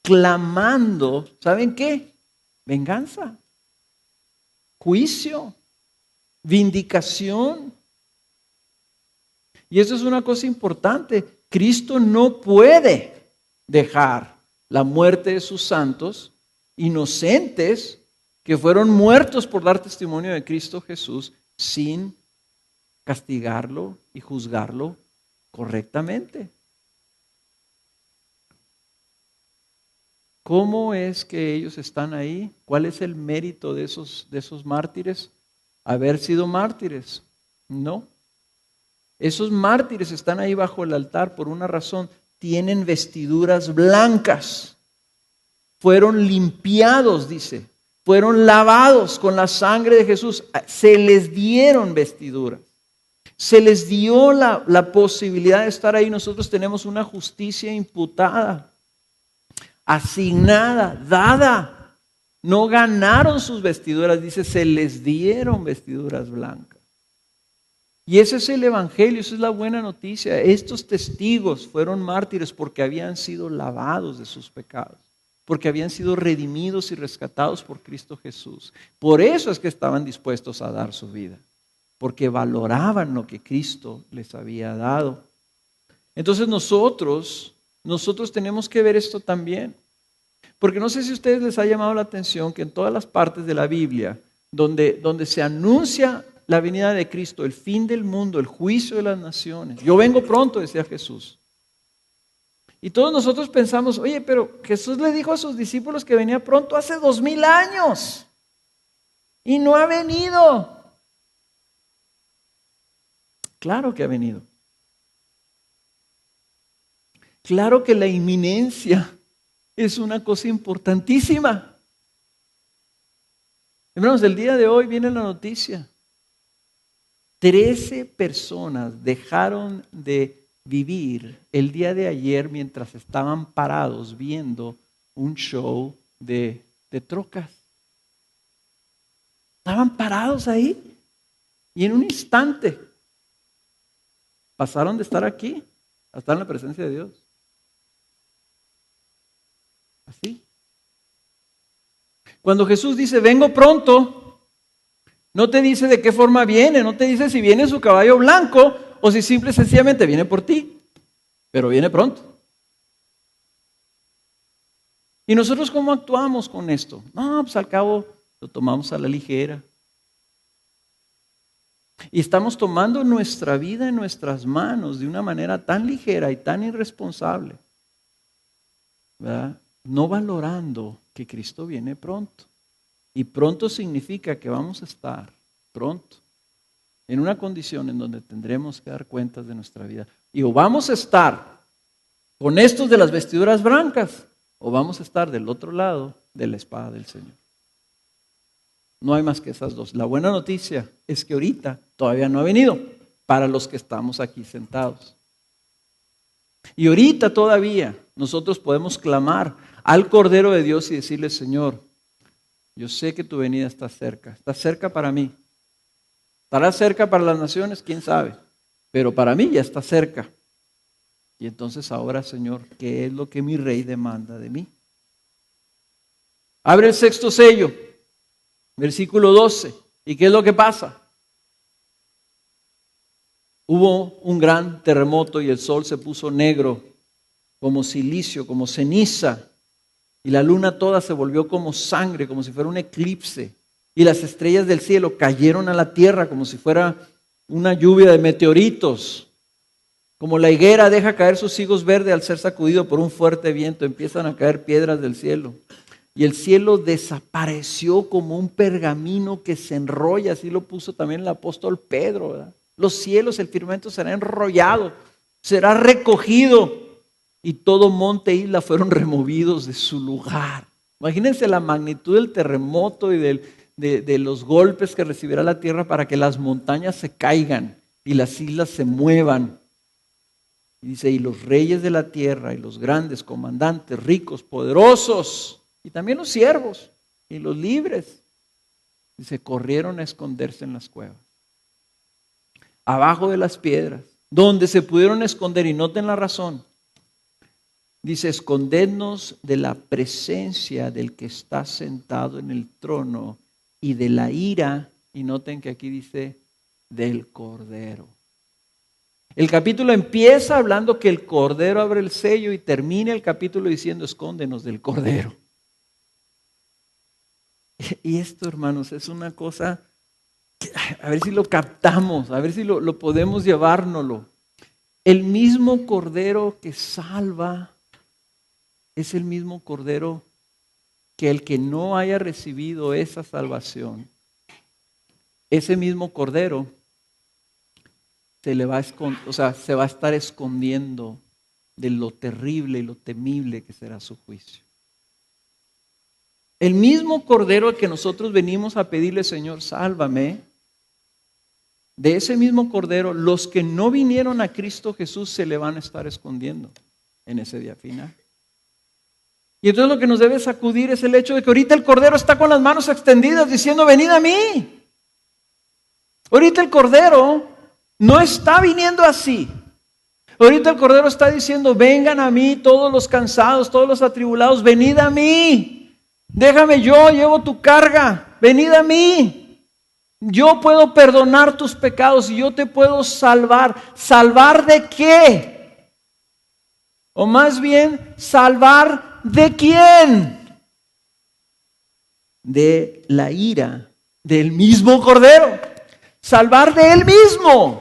clamando, ¿saben qué? Venganza, juicio, vindicación. Y eso es una cosa importante. Cristo no puede dejar la muerte de sus santos inocentes que fueron muertos por dar testimonio de Cristo Jesús sin castigarlo y juzgarlo correctamente. ¿Cómo es que ellos están ahí? ¿Cuál es el mérito de esos mártires? Haber sido mártires. No. Esos mártires están ahí bajo el altar por una razón. Tienen vestiduras blancas. Fueron limpiados, dice. Fueron lavados con la sangre de Jesús. Se les dieron vestiduras. Se les dio la posibilidad de estar ahí. Nosotros tenemos una justicia imputada, asignada, dada. No ganaron sus vestiduras, dice, se les dieron vestiduras blancas. Y ese es el evangelio, esa es la buena noticia. Estos testigos fueron mártires porque habían sido lavados de sus pecados, porque habían sido redimidos y rescatados por Cristo Jesús. Por eso es que estaban dispuestos a dar su vida, porque valoraban lo que Cristo les había dado. Entonces nosotros tenemos que ver esto también. Porque no sé si a ustedes les ha llamado la atención que en todas las partes de la Biblia donde se anuncia la venida de Cristo, el fin del mundo, el juicio de las naciones. Yo vengo pronto, decía Jesús. Y todos nosotros pensamos, oye, pero Jesús le dijo a sus discípulos que venía pronto hace 2000 años y no ha venido. Claro que ha venido. Claro que la inminencia es una cosa importantísima. Hermanos, el día de hoy viene la noticia. 13 personas dejaron de vivir el día de ayer mientras estaban parados viendo un show de trocas. Estaban parados ahí y en un instante pasaron de estar aquí a estar en la presencia de Dios. Así. Cuando Jesús dice, vengo pronto, no te dice de qué forma viene, no te dice si viene en su caballo blanco o si simple y sencillamente viene por ti, pero viene pronto. ¿Y nosotros cómo actuamos con esto? No, pues al cabo lo tomamos a la ligera. Y estamos tomando nuestra vida en nuestras manos de una manera tan ligera y tan irresponsable, ¿verdad? No valorando que Cristo viene pronto. Y pronto significa que vamos a estar pronto en una condición en donde tendremos que dar cuentas de nuestra vida. Y o vamos a estar con estos de las vestiduras blancas o vamos a estar del otro lado de la espada del Señor. No hay más que esas dos. La buena noticia es que ahorita todavía no ha venido para los que estamos aquí sentados. Y ahorita todavía nosotros podemos clamar al Cordero de Dios y decirle, Señor, yo sé que tu venida está cerca para mí. ¿Estará cerca para las naciones? ¿Quién sabe? Pero para mí ya está cerca. Y entonces ahora, Señor, ¿qué es lo que mi Rey demanda de mí? Abre el sexto sello, versículo 12. ¿Y qué es lo que pasa? Hubo un gran terremoto y el sol se puso negro, como silicio, como ceniza. Y la luna toda se volvió como sangre, como si fuera un eclipse. Y las estrellas del cielo cayeron a la tierra como si fuera una lluvia de meteoritos. Como la higuera deja caer sus higos verdes al ser sacudido por un fuerte viento, empiezan a caer piedras del cielo. Y el cielo desapareció como un pergamino que se enrolla, así lo puso también el apóstol Pedro, ¿verdad? Los cielos, el firmamento será enrollado, será recogido. Y todo monte e isla fueron removidos de su lugar. Imagínense la magnitud del terremoto y de los golpes que recibirá la tierra para que las montañas se caigan y las islas se muevan. Y dice, y los reyes de la tierra y los grandes comandantes, ricos, poderosos, y también los siervos y los libres, dice, corrieron a esconderse en las cuevas, abajo de las piedras, donde se pudieron esconder, y noten la razón. Dice, escondednos de la presencia del que está sentado en el trono y de la ira, y noten que aquí dice, del Cordero. El capítulo empieza hablando que el Cordero abre el sello y termina el capítulo diciendo, escóndenos del Cordero. Y esto, hermanos, es una cosa, a ver si lo captamos, a ver si lo podemos llevárnoslo. El mismo Cordero que salva es el mismo Cordero que el que no haya recibido esa salvación, ese mismo Cordero se va a estar escondiendo de lo terrible y lo temible que será su juicio. El mismo Cordero al que nosotros venimos a pedirle, Señor, sálvame, de ese mismo Cordero, los que no vinieron a Cristo Jesús se le van a estar escondiendo en ese día final. Y entonces lo que nos debe sacudir es el hecho de que ahorita el Cordero está con las manos extendidas diciendo, venid a mí. Ahorita el Cordero no está viniendo así. Ahorita el Cordero está diciendo, vengan a mí todos los cansados, todos los atribulados, venid a mí. Déjame, yo llevo tu carga, venid a mí. Yo puedo perdonar tus pecados y yo te puedo salvar. ¿Salvar de qué? O más bien, ¿salvar de quién? De la ira del mismo Cordero. Salvar de Él mismo.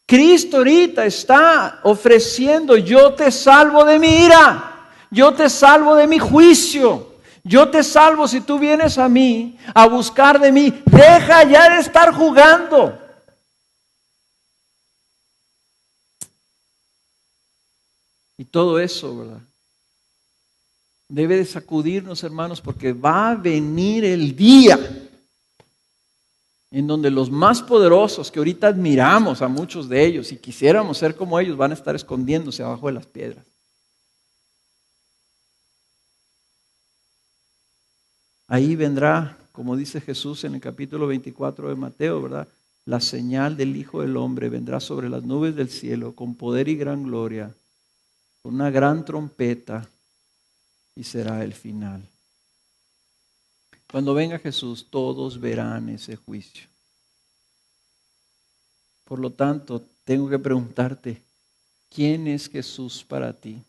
Cristo ahorita está ofreciendo, yo te salvo de mi ira, yo te salvo de mi juicio, yo te salvo si tú vienes a mí a buscar de mí. Deja ya de estar jugando. Y todo eso, ¿verdad? Debe de sacudirnos, hermanos, porque va a venir el día en donde los más poderosos, que ahorita admiramos a muchos de ellos y quisiéramos ser como ellos, van a estar escondiéndose abajo de las piedras. Ahí vendrá, como dice Jesús en el capítulo 24 de Mateo, ¿verdad? La señal del Hijo del Hombre vendrá sobre las nubes del cielo con poder y gran gloria, con una gran trompeta, y será el final. Cuando venga Jesús, todos verán ese juicio. Por lo tanto, tengo que preguntarte, ¿quién es Jesús para ti?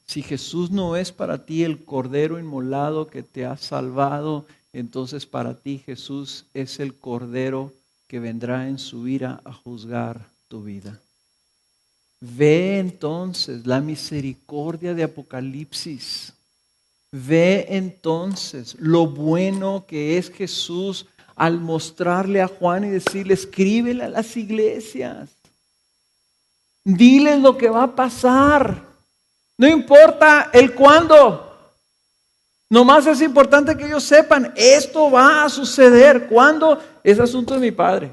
Si Jesús no es para ti el Cordero inmolado que te ha salvado, entonces para ti Jesús es el Cordero que vendrá en su ira a juzgar tu vida. Ve entonces la misericordia de Apocalipsis. Ve entonces lo bueno que es Jesús al mostrarle a Juan y decirle, escríbele a las iglesias. Diles lo que va a pasar. No importa el cuándo. Nomás es importante que ellos sepan, esto va a suceder. ¿Cuándo? Es asunto de mi Padre.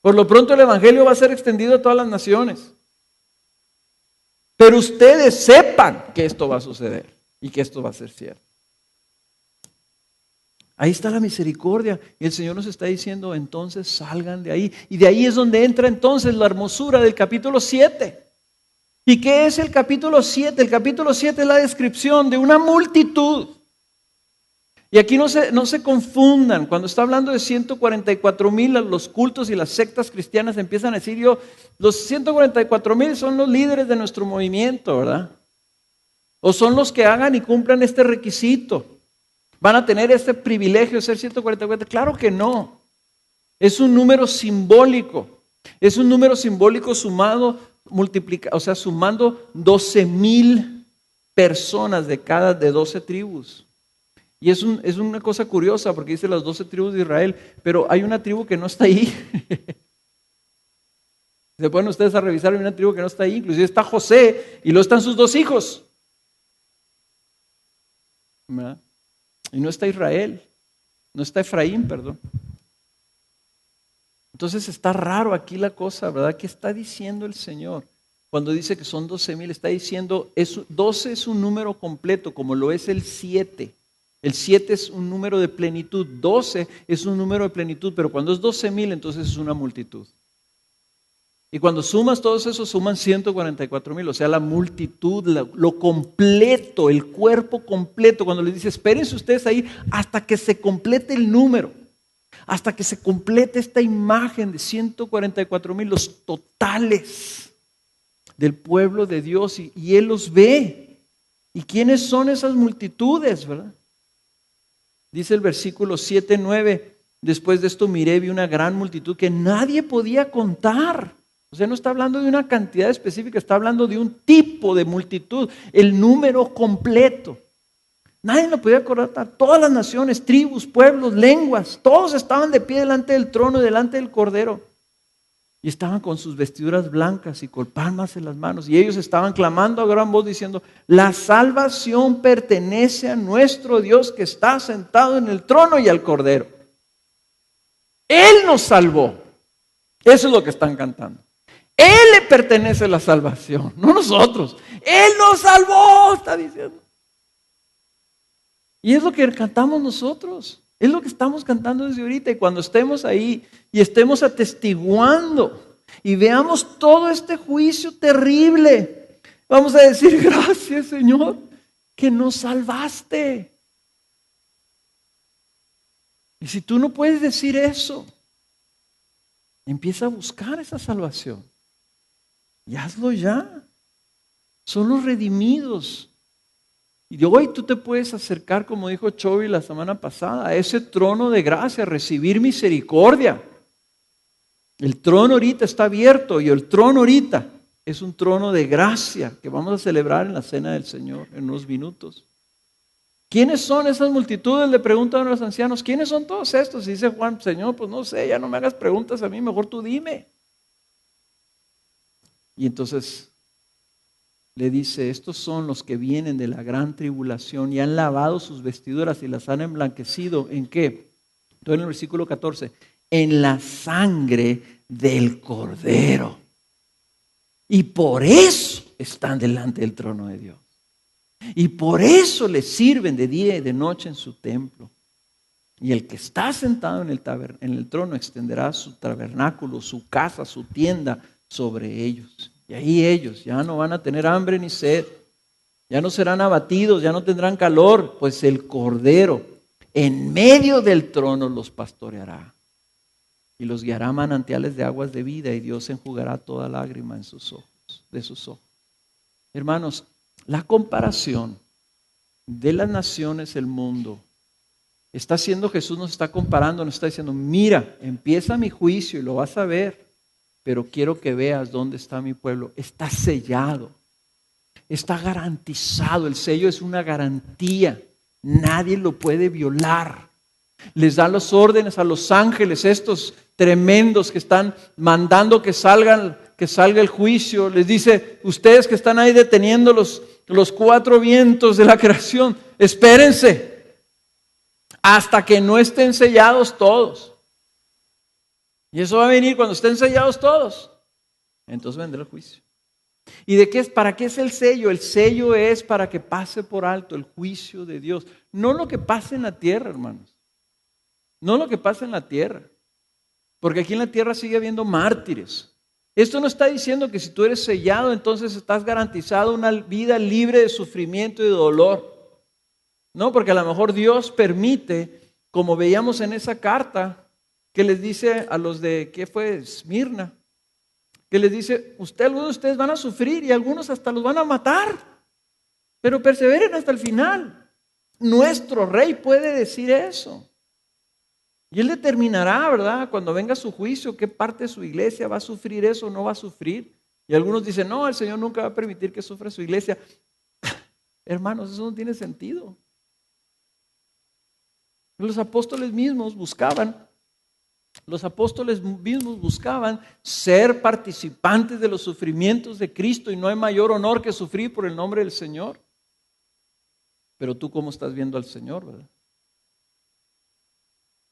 Por lo pronto el evangelio va a ser extendido a todas las naciones. Pero ustedes sepan que esto va a suceder y que esto va a ser cierto. Ahí está la misericordia y el Señor nos está diciendo, entonces salgan de ahí. Y de ahí es donde entra entonces la hermosura del capítulo 7. ¿Y qué es el capítulo 7? El capítulo 7 es la descripción de una multitud. Y aquí no se confundan. Cuando está hablando de 144,000, los cultos y las sectas cristianas empiezan a decir, los 144,000 son los líderes de nuestro movimiento, ¿verdad? O son los que hagan y cumplan este requisito. ¿Van a tener este privilegio de ser 144? Claro que no. Es un número simbólico. Es un número simbólico sumando 12,000 personas de 12 tribus. Y es una cosa curiosa porque dice las 12 tribus de Israel, pero hay una tribu que no está ahí. Se ponen ustedes a revisar, hay una tribu que no está ahí, inclusive está José y luego están sus 2 hijos. ¿Verdad? Y no está Israel, no está Efraín, perdón. Entonces está raro aquí la cosa, ¿verdad? ¿Qué está diciendo el Señor? Cuando dice que son 12,000, está diciendo, 12 es un número completo, como lo es el 7. El 7 es un número de plenitud, 12 es un número de plenitud, pero cuando es 12,000, entonces es una multitud. Y cuando sumas todos esos, suman 144,000, o sea, la multitud, lo completo, el cuerpo completo. Cuando les dice, espérense ustedes ahí hasta que se complete el número, hasta que se complete esta imagen de 144,000, los totales del pueblo de Dios, y Él los ve. ¿Y quiénes son esas multitudes, verdad? Dice el versículo 7, 9, después de esto miré, vi una gran multitud que nadie podía contar. O sea, no está hablando de una cantidad específica, está hablando de un tipo de multitud, el número completo. Nadie lo podía contar. Todas las naciones, tribus, pueblos, lenguas, todos estaban de pie delante del trono y delante del Cordero. Y estaban con sus vestiduras blancas y con palmas en las manos. Y ellos estaban clamando a gran voz diciendo: la salvación pertenece a nuestro Dios que está sentado en el trono y al Cordero. Él nos salvó. Eso es lo que están cantando. Él le pertenece la salvación, no nosotros. Él nos salvó, está diciendo. Y es lo que cantamos nosotros. Es lo que estamos cantando desde ahorita. Y cuando estemos ahí y estemos atestiguando y veamos todo este juicio terrible, vamos a decir: gracias, Señor, que nos salvaste. Y si tú no puedes decir eso, empieza a buscar esa salvación. Y hazlo ya. Son los redimidos. Y de hoy tú te puedes acercar, como dijo Chovy la semana pasada, a ese trono de gracia, a recibir misericordia. El trono ahorita está abierto, y el trono ahorita es un trono de gracia que vamos a celebrar en la cena del Señor en unos minutos. ¿Quiénes son esas multitudes? Le preguntan a los ancianos: ¿quiénes son todos estos? Y dice Juan: Señor, pues no sé, ya no me hagas preguntas a mí, mejor tú dime. Y entonces le dice: estos son los que vienen de la gran tribulación y han lavado sus vestiduras y las han emblanquecido. ¿En qué? Entonces en el versículo 14, en la sangre del Cordero. Y por eso están delante del trono de Dios. Y por eso le sirven de día y de noche en su templo. Y el que está sentado en el trono extenderá su tabernáculo, su casa, su tienda sobre ellos. Y ahí ellos ya no van a tener hambre ni sed, ya no serán abatidos, ya no tendrán calor, pues el Cordero en medio del trono los pastoreará y los guiará a manantiales de aguas de vida, y Dios enjugará toda lágrima de sus ojos. Hermanos, la comparación de las naciones, el mundo, está haciendo, Jesús nos está comparando, nos está diciendo: mira, empieza mi juicio y lo vas a ver. Pero quiero que veas dónde está mi pueblo. Está sellado. Está garantizado. El sello es una garantía. Nadie lo puede violar. Les da los órdenes a los ángeles, estos tremendos que están mandando que salga el juicio. Les dice: ustedes que están ahí deteniendo los cuatro vientos de la creación, espérense hasta que no estén sellados todos. Y eso va a venir cuando estén sellados todos. Entonces vendrá el juicio. ¿Y de qué es? ¿Para qué es el sello? El sello es para que pase por alto el juicio de Dios. No lo que pase en la tierra, hermanos. No lo que pasa en la tierra. Porque aquí en la tierra sigue habiendo mártires. Esto no está diciendo que si tú eres sellado, entonces estás garantizado una vida libre de sufrimiento y de dolor. No, porque a lo mejor Dios permite, como veíamos en esa carta, que les dice a los de, ¿qué fue? Esmirna, que les dice: algunos de ustedes van a sufrir y algunos hasta los van a matar, pero perseveren hasta el final. Nuestro rey puede decir eso. Y él determinará, ¿verdad?, cuando venga su juicio, qué parte de su iglesia va a sufrir eso o no va a sufrir. Y algunos dicen: no, el Señor nunca va a permitir que sufra su iglesia. Hermanos, eso no tiene sentido. Los apóstoles mismos buscaban ser participantes de los sufrimientos de Cristo, y no hay mayor honor que sufrir por el nombre del Señor. Pero tú, ¿cómo estás viendo al Señor, verdad?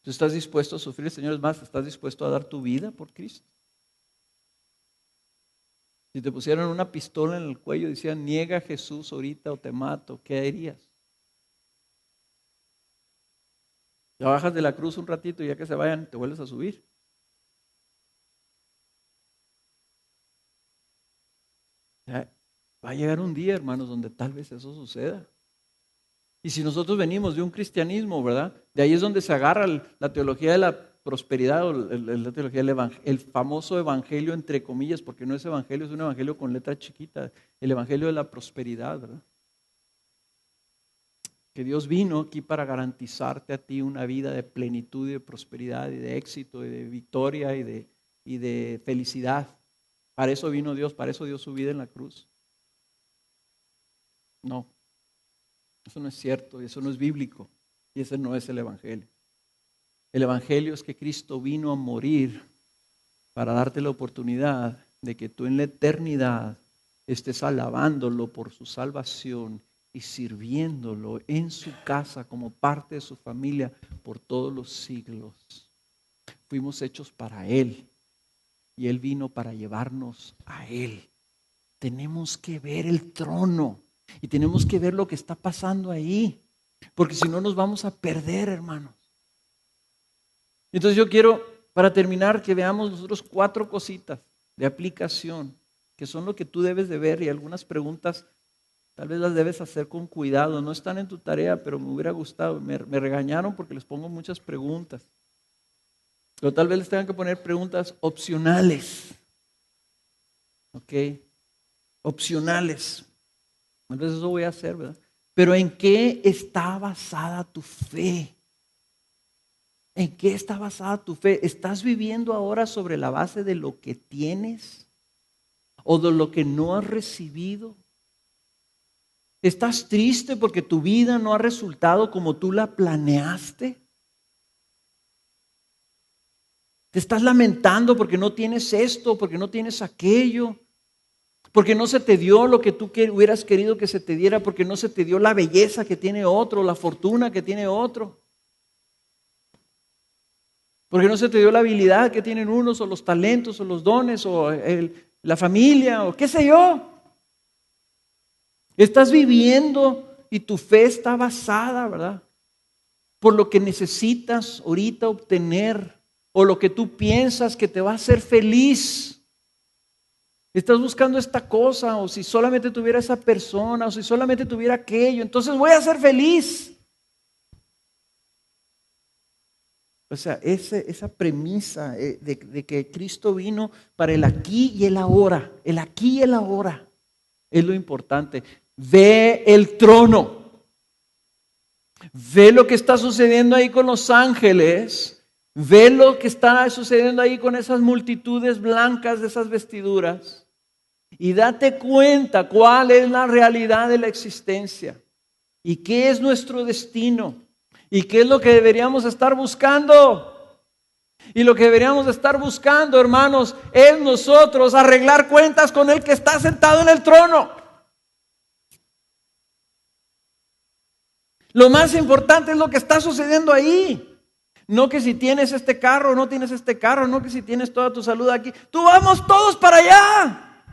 ¿Tú estás dispuesto a sufrir? El Señor, es más, ¿estás dispuesto a dar tu vida por Cristo? Si te pusieran una pistola en el cuello y decían: niega a Jesús ahorita o te mato, ¿qué harías? Te bajas de la cruz un ratito y ya que se vayan, te vuelves a subir. Va a llegar un día, hermanos, donde tal vez eso suceda. Y si nosotros venimos de un cristianismo, ¿verdad? De ahí es donde se agarra la teología prosperidad, o la teología, el famoso evangelio entre comillas, porque no es evangelio, es un evangelio con letra chiquita, el evangelio de la prosperidad, ¿verdad? Que Dios vino aquí para garantizarte a ti una vida de plenitud y de prosperidad y de éxito y de victoria y de felicidad. Para eso vino Dios, para eso dio su vida en la cruz. No, eso no es cierto, eso no es bíblico y ese no es el evangelio. El evangelio es que Cristo vino a morir para darte la oportunidad de que tú en la eternidad estés alabándolo por su salvación y sirviéndolo en su casa como parte de su familia por todos los siglos. Fuimos hechos para Él y Él vino para llevarnos a Él. Tenemos que ver el trono y tenemos que ver lo que está pasando ahí, porque si no nos vamos a perder, hermanos. Entonces yo quiero, para terminar, que veamos nosotros 4 cositas de aplicación, que son lo que tú debes de ver, y algunas preguntas tal vez las debes hacer con cuidado. No están en tu tarea, pero me hubiera gustado. Me regañaron porque les pongo muchas preguntas. Pero tal vez les tengan que poner preguntas opcionales. ¿Ok? Opcionales. Tal vez eso voy a hacer, ¿verdad? Pero ¿en qué está basada tu fe? ¿En qué está basada tu fe? ¿Estás viviendo ahora sobre la base de lo que tienes o de lo que no has recibido? ¿Estás triste porque tu vida no ha resultado como tú la planeaste? ¿Te estás lamentando porque no tienes esto, porque no tienes aquello? Porque no se te dio lo que tú hubieras querido que se te diera, porque no se te dio la belleza que tiene otro, la fortuna que tiene otro. Porque no se te dio la habilidad que tienen unos, o los talentos, o los dones, o la familia, o qué sé yo. Estás viviendo y tu fe está basada, ¿verdad? Por lo que necesitas ahorita obtener, o lo que tú piensas que te va a hacer feliz. Estás buscando esta cosa, o si solamente tuviera esa persona, o si solamente tuviera aquello, entonces voy a ser feliz. O sea, esa premisa de que Cristo vino para el aquí y el ahora, el aquí y el ahora, es lo importante. Ve el trono, ve lo que está sucediendo ahí con los ángeles, ve lo que está sucediendo ahí con esas multitudes blancas de esas vestiduras y date cuenta cuál es la realidad de la existencia y qué es nuestro destino. ¿Y qué es lo que deberíamos estar buscando? Y lo que deberíamos estar buscando, hermanos, es nosotros arreglar cuentas con el que está sentado en el trono. Lo más importante es lo que está sucediendo ahí. No que si tienes este carro o no tienes este carro, no que si tienes toda tu salud aquí. Tú vamos todos para allá.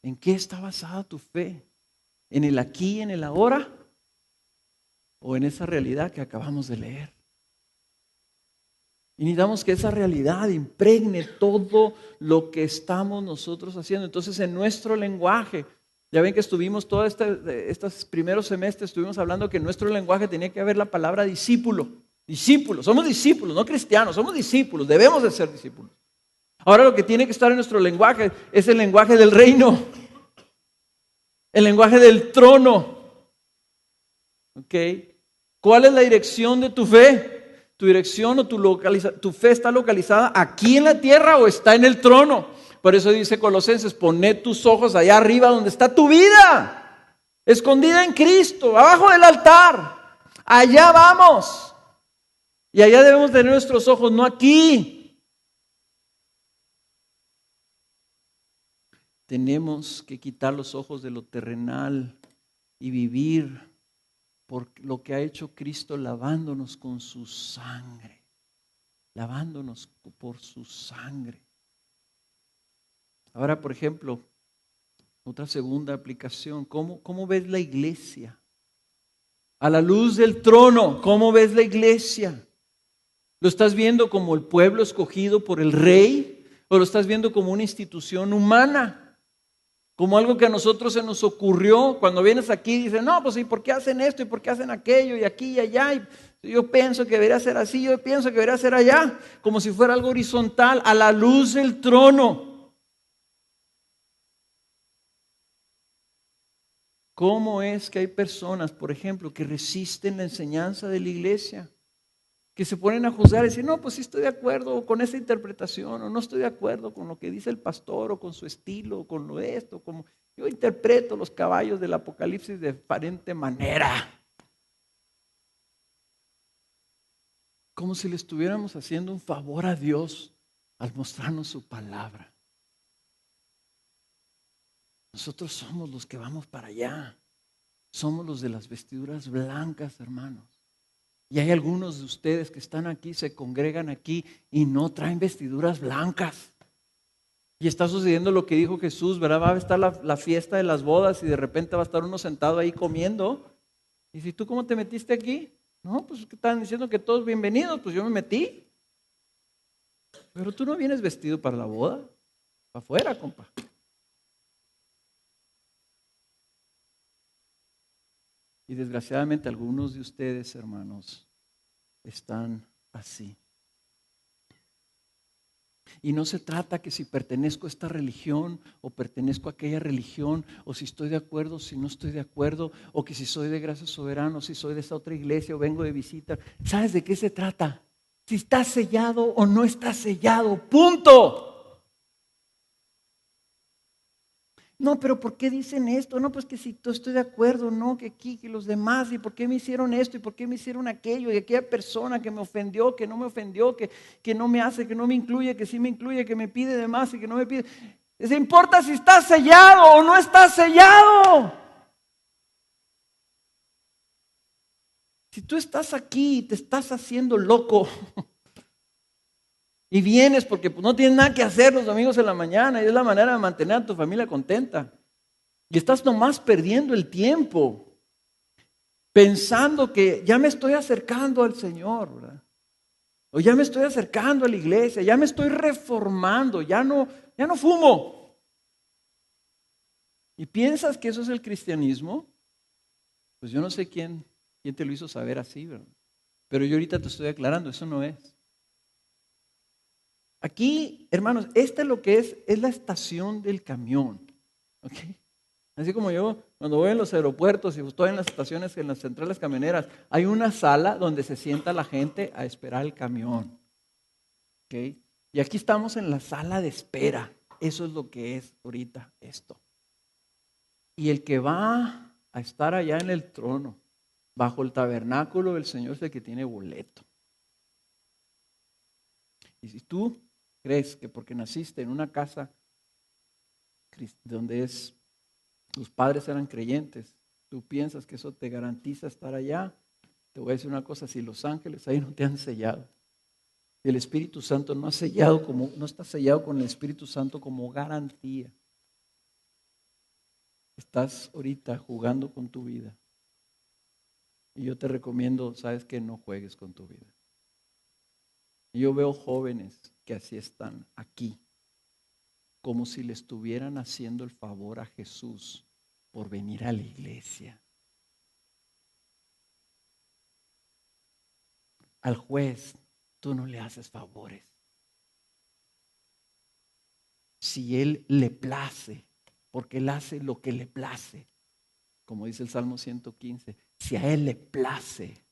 ¿En qué está basada tu fe? ¿En el aquí, en el ahora? ¿O en esa realidad que acabamos de leer? Y necesitamos que esa realidad impregne todo lo que estamos nosotros haciendo. Entonces, en nuestro lenguaje, ya ven que estuvimos todos estos primeros semestres, estuvimos hablando que en nuestro lenguaje tenía que haber la palabra discípulo. Discípulos, somos discípulos, no cristianos, somos discípulos, debemos de ser discípulos. Ahora lo que tiene que estar en nuestro lenguaje es el lenguaje del reino. El lenguaje del trono. ¿Ok? ¿Cuál es la dirección de tu fe? ¿Tu dirección o tu fe está localizada aquí en la tierra o está en el trono? Por eso dice Colosenses, poned tus ojos allá arriba donde está tu vida, escondida en Cristo, abajo del altar. Allá vamos. Y allá debemos tener nuestros ojos, no aquí. Tenemos que quitar los ojos de lo terrenal y vivir por lo que ha hecho Cristo lavándonos con su sangre. Lavándonos por su sangre. Ahora, por ejemplo, otra segunda aplicación. ¿Cómo ves la iglesia? A la luz del trono, ¿cómo ves la iglesia? ¿Lo estás viendo como el pueblo escogido por el rey? ¿O lo estás viendo como una institución humana? Como algo que a nosotros se nos ocurrió cuando vienes aquí y dices, no, pues ¿y por qué hacen esto? ¿Y por qué hacen aquello? Y aquí y allá. Y yo pienso que debería ser así, yo pienso que debería ser allá. Como si fuera algo horizontal, a la luz del trono. ¿Cómo es que hay personas, por ejemplo, que resisten la enseñanza de la iglesia? Que se ponen a juzgar y decir, no, pues sí estoy de acuerdo con esa interpretación, o no estoy de acuerdo con lo que dice el pastor, o con su estilo, o con lo de esto, como yo interpreto los caballos del Apocalipsis de diferente manera. Como si le estuviéramos haciendo un favor a Dios al mostrarnos su palabra. Nosotros somos los que vamos para allá. Somos los de las vestiduras blancas, hermanos. Y hay algunos de ustedes que están aquí, se congregan aquí y no traen vestiduras blancas. Y está sucediendo lo que dijo Jesús, ¿verdad? Va a estar la fiesta de las bodas y de repente va a estar uno sentado ahí comiendo. Y si tú, ¿cómo te metiste aquí? No, pues que estaban diciendo que todos bienvenidos, pues yo me metí. Pero tú no vienes vestido para la boda. Para afuera, compa. Y desgraciadamente algunos de ustedes, hermanos, están así. Y no se trata que si pertenezco a esta religión o pertenezco a aquella religión, o si estoy de acuerdo o si no estoy de acuerdo, o que si soy de Gracia Soberana o si soy de esta otra iglesia o vengo de visita. ¿Sabes de qué se trata? Si está sellado o no está sellado, punto. No, pero ¿por qué dicen esto? No, pues que si tú estoy de acuerdo, no, que aquí, que los demás, y por qué me hicieron esto, y por qué me hicieron aquello, y aquella persona que me ofendió, que no me ofendió, que no me hace, que no me incluye, que sí me incluye, que me pide de más y que no me pide. ¿Les importa si está sellado o no está sellado? Si tú estás aquí y te estás haciendo loco y vienes porque pues, no tienes nada que hacer los domingos en la mañana y es la manera de mantener a tu familia contenta. Y estás nomás perdiendo el tiempo, pensando que ya me estoy acercando al Señor, ¿verdad? O ya me estoy acercando a la iglesia, ya me estoy reformando, ya no fumo. ¿Y piensas que eso es el cristianismo? Pues yo no sé quién te lo hizo saber así, ¿verdad? Pero yo ahorita te estoy aclarando, eso no es. Aquí, hermanos, esta es lo que es la estación del camión, ¿ok? Así como yo, cuando voy en los aeropuertos y estoy en las estaciones, en las centrales camioneras, hay una sala donde se sienta la gente a esperar el camión. ¿Okay? Y aquí estamos en la sala de espera. Eso es lo que es ahorita esto. Y el que va a estar allá en el trono, bajo el tabernáculo del Señor, es el que tiene boleto. Y si tú crees que porque naciste en una casa donde tus padres eran creyentes, tú piensas que eso te garantiza estar allá, te voy a decir una cosa, si los ángeles ahí no te han sellado, si el Espíritu Santo no está sellado con el Espíritu Santo como garantía, estás ahorita jugando con tu vida. Y yo te recomiendo, sabes que no juegues con tu vida. Y yo veo jóvenes que así están aquí, como si le estuvieran haciendo el favor a Jesús por venir a la iglesia. Al juez, tú no le haces favores. Si él le place, porque él hace lo que le place, como dice el Salmo 115, si a él le place,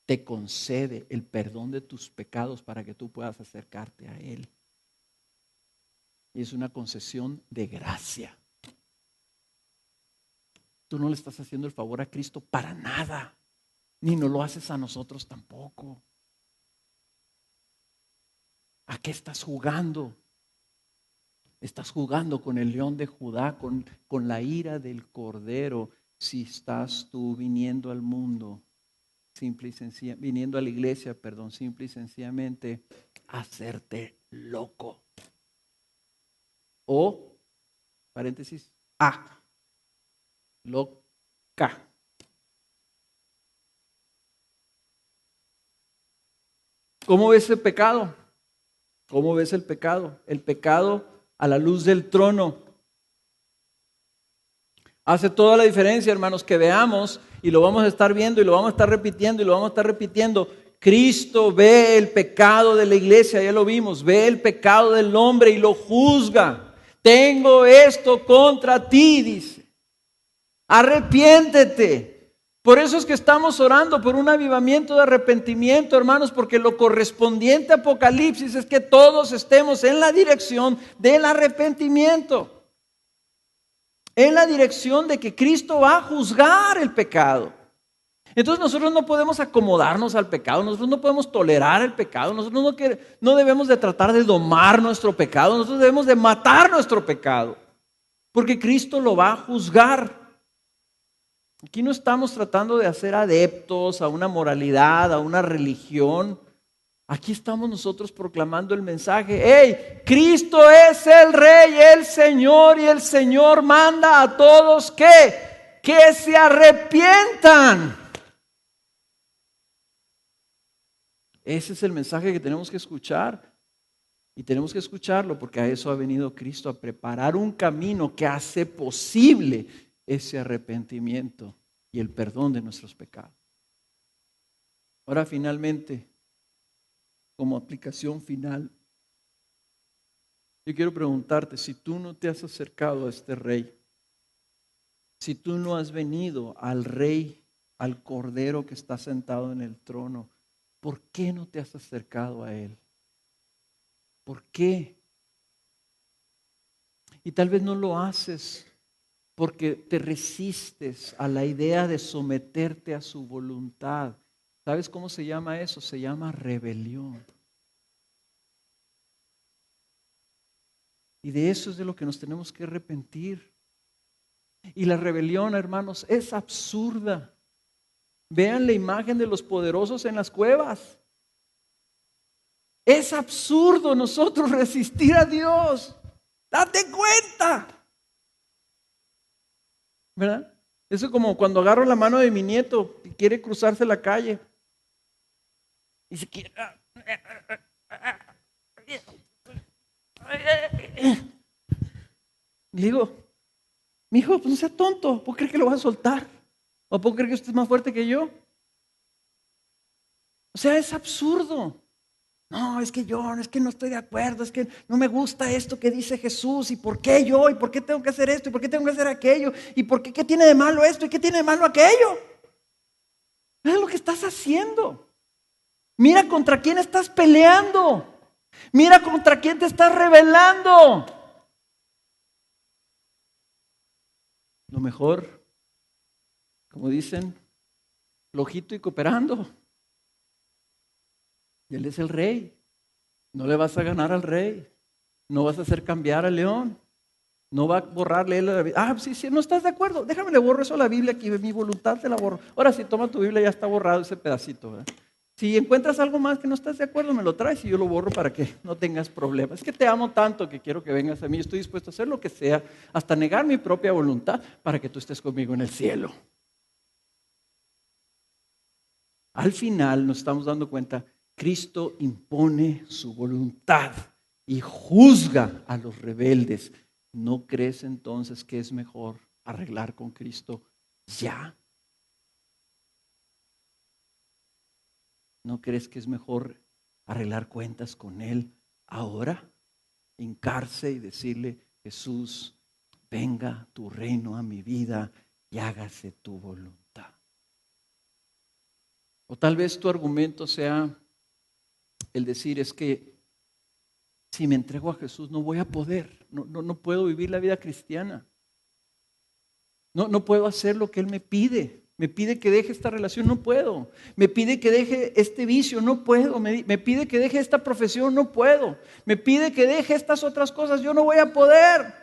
te concede el perdón de tus pecados para que tú puedas acercarte a él. Y es una concesión de gracia. Tú no le estás haciendo el favor a Cristo para nada, ni nos lo haces a nosotros tampoco. ¿A qué estás jugando? Estás jugando con el león de Judá, con la ira del cordero, si estás tú viniendo al mundo, viniendo a la iglesia, simple y sencillamente a hacerte loco. O, paréntesis, loca. ¿Cómo ves el pecado? ¿Cómo ves el pecado? El pecado a la luz del trono. Hace toda la diferencia, hermanos, que veamos, y lo vamos a estar viendo, y lo vamos a estar repitiendo, y lo vamos a estar repitiendo. Cristo ve el pecado de la iglesia, ya lo vimos, ve el pecado del hombre y lo juzga. Tengo esto contra ti, dice. Arrepiéntete. Por eso es que estamos orando por un avivamiento de arrepentimiento, hermanos, porque lo correspondiente a Apocalipsis es que todos estemos en la dirección del arrepentimiento. En la dirección de que Cristo va a juzgar el pecado. Entonces nosotros no podemos acomodarnos al pecado, nosotros no podemos tolerar el pecado, nosotros no debemos de tratar de domar nuestro pecado, nosotros debemos de matar nuestro pecado, porque Cristo lo va a juzgar. Aquí no estamos tratando de hacer adeptos a una moralidad, a una religión. Aquí estamos nosotros proclamando el mensaje. ¡Hey! Cristo es el Rey, el Señor, y el Señor manda a todos que se arrepientan. Ese es el mensaje que tenemos que escuchar. Y tenemos que escucharlo porque a eso ha venido Cristo, a preparar un camino que hace posible ese arrepentimiento y el perdón de nuestros pecados. Ahora finalmente, como aplicación final, yo quiero preguntarte, si tú no te has acercado a este Rey, si tú no has venido al Rey, al Cordero que está sentado en el trono, ¿por qué no te has acercado a Él? ¿Por qué? Y tal vez no lo haces porque te resistes a la idea de someterte a su voluntad. ¿Sabes cómo se llama eso? Se llama rebelión. Y de eso es de lo que nos tenemos que arrepentir. Y la rebelión, hermanos, es absurda. Vean la imagen de los poderosos en las cuevas. Es absurdo nosotros resistir a Dios. Date cuenta. ¿Verdad? Eso es como cuando agarro la mano de mi nieto y quiere cruzarse la calle. Y se quiere... Le digo, mijo, pues no sea tonto. ¿Por qué cree que lo vas a soltar? ¿O por qué cree que usted es más fuerte que yo? O sea, es absurdo. No, es que no estoy de acuerdo, es que no me gusta esto que dice Jesús, y por qué yo, y por qué tengo que hacer esto, y por qué tengo que hacer aquello, y por qué tiene de malo esto, y qué tiene de malo aquello. Mira lo que estás haciendo. Mira contra quién estás peleando. Mira contra quién te estás rebelando. Lo mejor, como dicen, flojito y cooperando. Y Él es el Rey. No le vas a ganar al Rey. No vas a hacer cambiar al león. No va a borrarle la Biblia. Ah, sí, no estás de acuerdo. Déjame le borro eso a la Biblia aquí. Mi voluntad te la borro. Ahora sí, toma tu Biblia, ya está borrado ese pedacito, ¿verdad? Si encuentras algo más que no estás de acuerdo, me lo traes y yo lo borro para que no tengas problemas. Es que te amo tanto que quiero que vengas a mí. Estoy dispuesto a hacer lo que sea, hasta negar mi propia voluntad para que tú estés conmigo en el cielo. Al final nos estamos dando cuenta, Cristo impone su voluntad y juzga a los rebeldes. ¿No crees entonces que es mejor arreglar con Cristo ya? ¿No crees que es mejor arreglar cuentas con Él ahora? Hincarse y decirle, Jesús, venga tu reino a mi vida y hágase tu voluntad. O tal vez tu argumento sea el decir, es que si me entrego a Jesús no voy a poder, no puedo vivir la vida cristiana. No puedo hacer lo que Él me pide. Me pide que deje esta relación, no puedo. Me pide que deje este vicio, no puedo. Me pide que deje esta profesión, no puedo. Me pide que deje estas otras cosas, yo no voy a poder.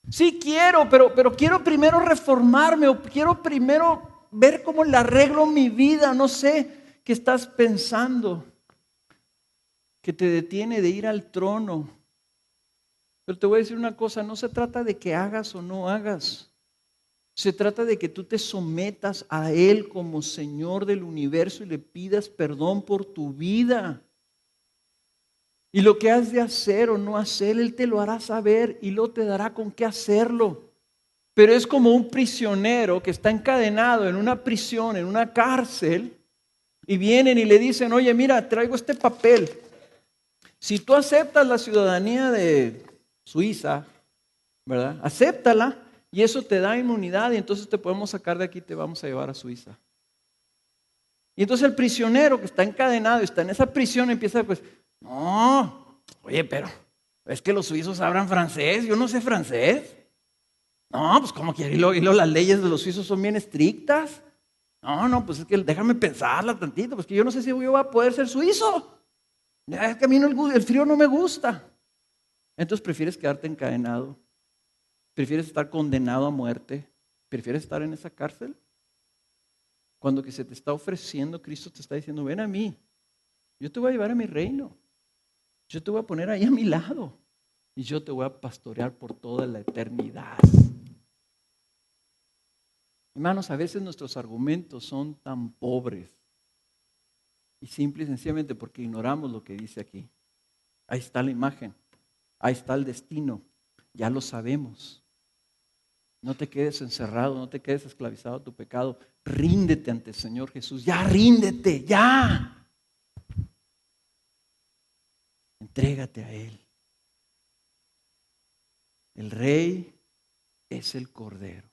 Sí quiero, pero quiero primero reformarme o quiero primero ver cómo le arreglo mi vida. No sé qué estás pensando que te detiene de ir al trono. Pero te voy a decir una cosa, no se trata de que hagas o no hagas. Se trata de que tú te sometas a Él como Señor del universo y le pidas perdón por tu vida. Y lo que has de hacer o no hacer, Él te lo hará saber y luego te dará con qué hacerlo. pero es como un prisionero que está encadenado en una prisión, en una cárcel, y vienen y le dicen, oye, mira, traigo este papel. Si tú aceptas la ciudadanía de Suiza, ¿verdad? Acéptala y eso te da inmunidad y entonces te podemos sacar de aquí y te vamos a llevar a Suiza. Y entonces el prisionero que está encadenado y está en esa prisión empieza pues, no, oye, pero es que los suizos hablan francés, yo no sé francés. No, pues como quiere, y luego las leyes de los suizos son bien estrictas. No, pues es que déjame pensarla tantito, pues que yo no sé si yo voy a poder ser suizo. Es que a mí no, el frío no me gusta. Entonces prefieres quedarte encadenado, prefieres estar condenado a muerte, prefieres estar en esa cárcel. Cuando que se te está ofreciendo, Cristo te está diciendo, ven a mí, yo te voy a llevar a mi reino, yo te voy a poner ahí a mi lado y yo te voy a pastorear por toda la eternidad. Hermanos, a veces nuestros argumentos son tan pobres y simple y sencillamente porque ignoramos lo que dice aquí. Ahí está la imagen, ahí está el destino, ya lo sabemos. No te quedes encerrado, no te quedes esclavizado a tu pecado. Ríndete ante el Señor Jesús, ya ríndete, ya. Entrégate a Él. El Rey es el Cordero.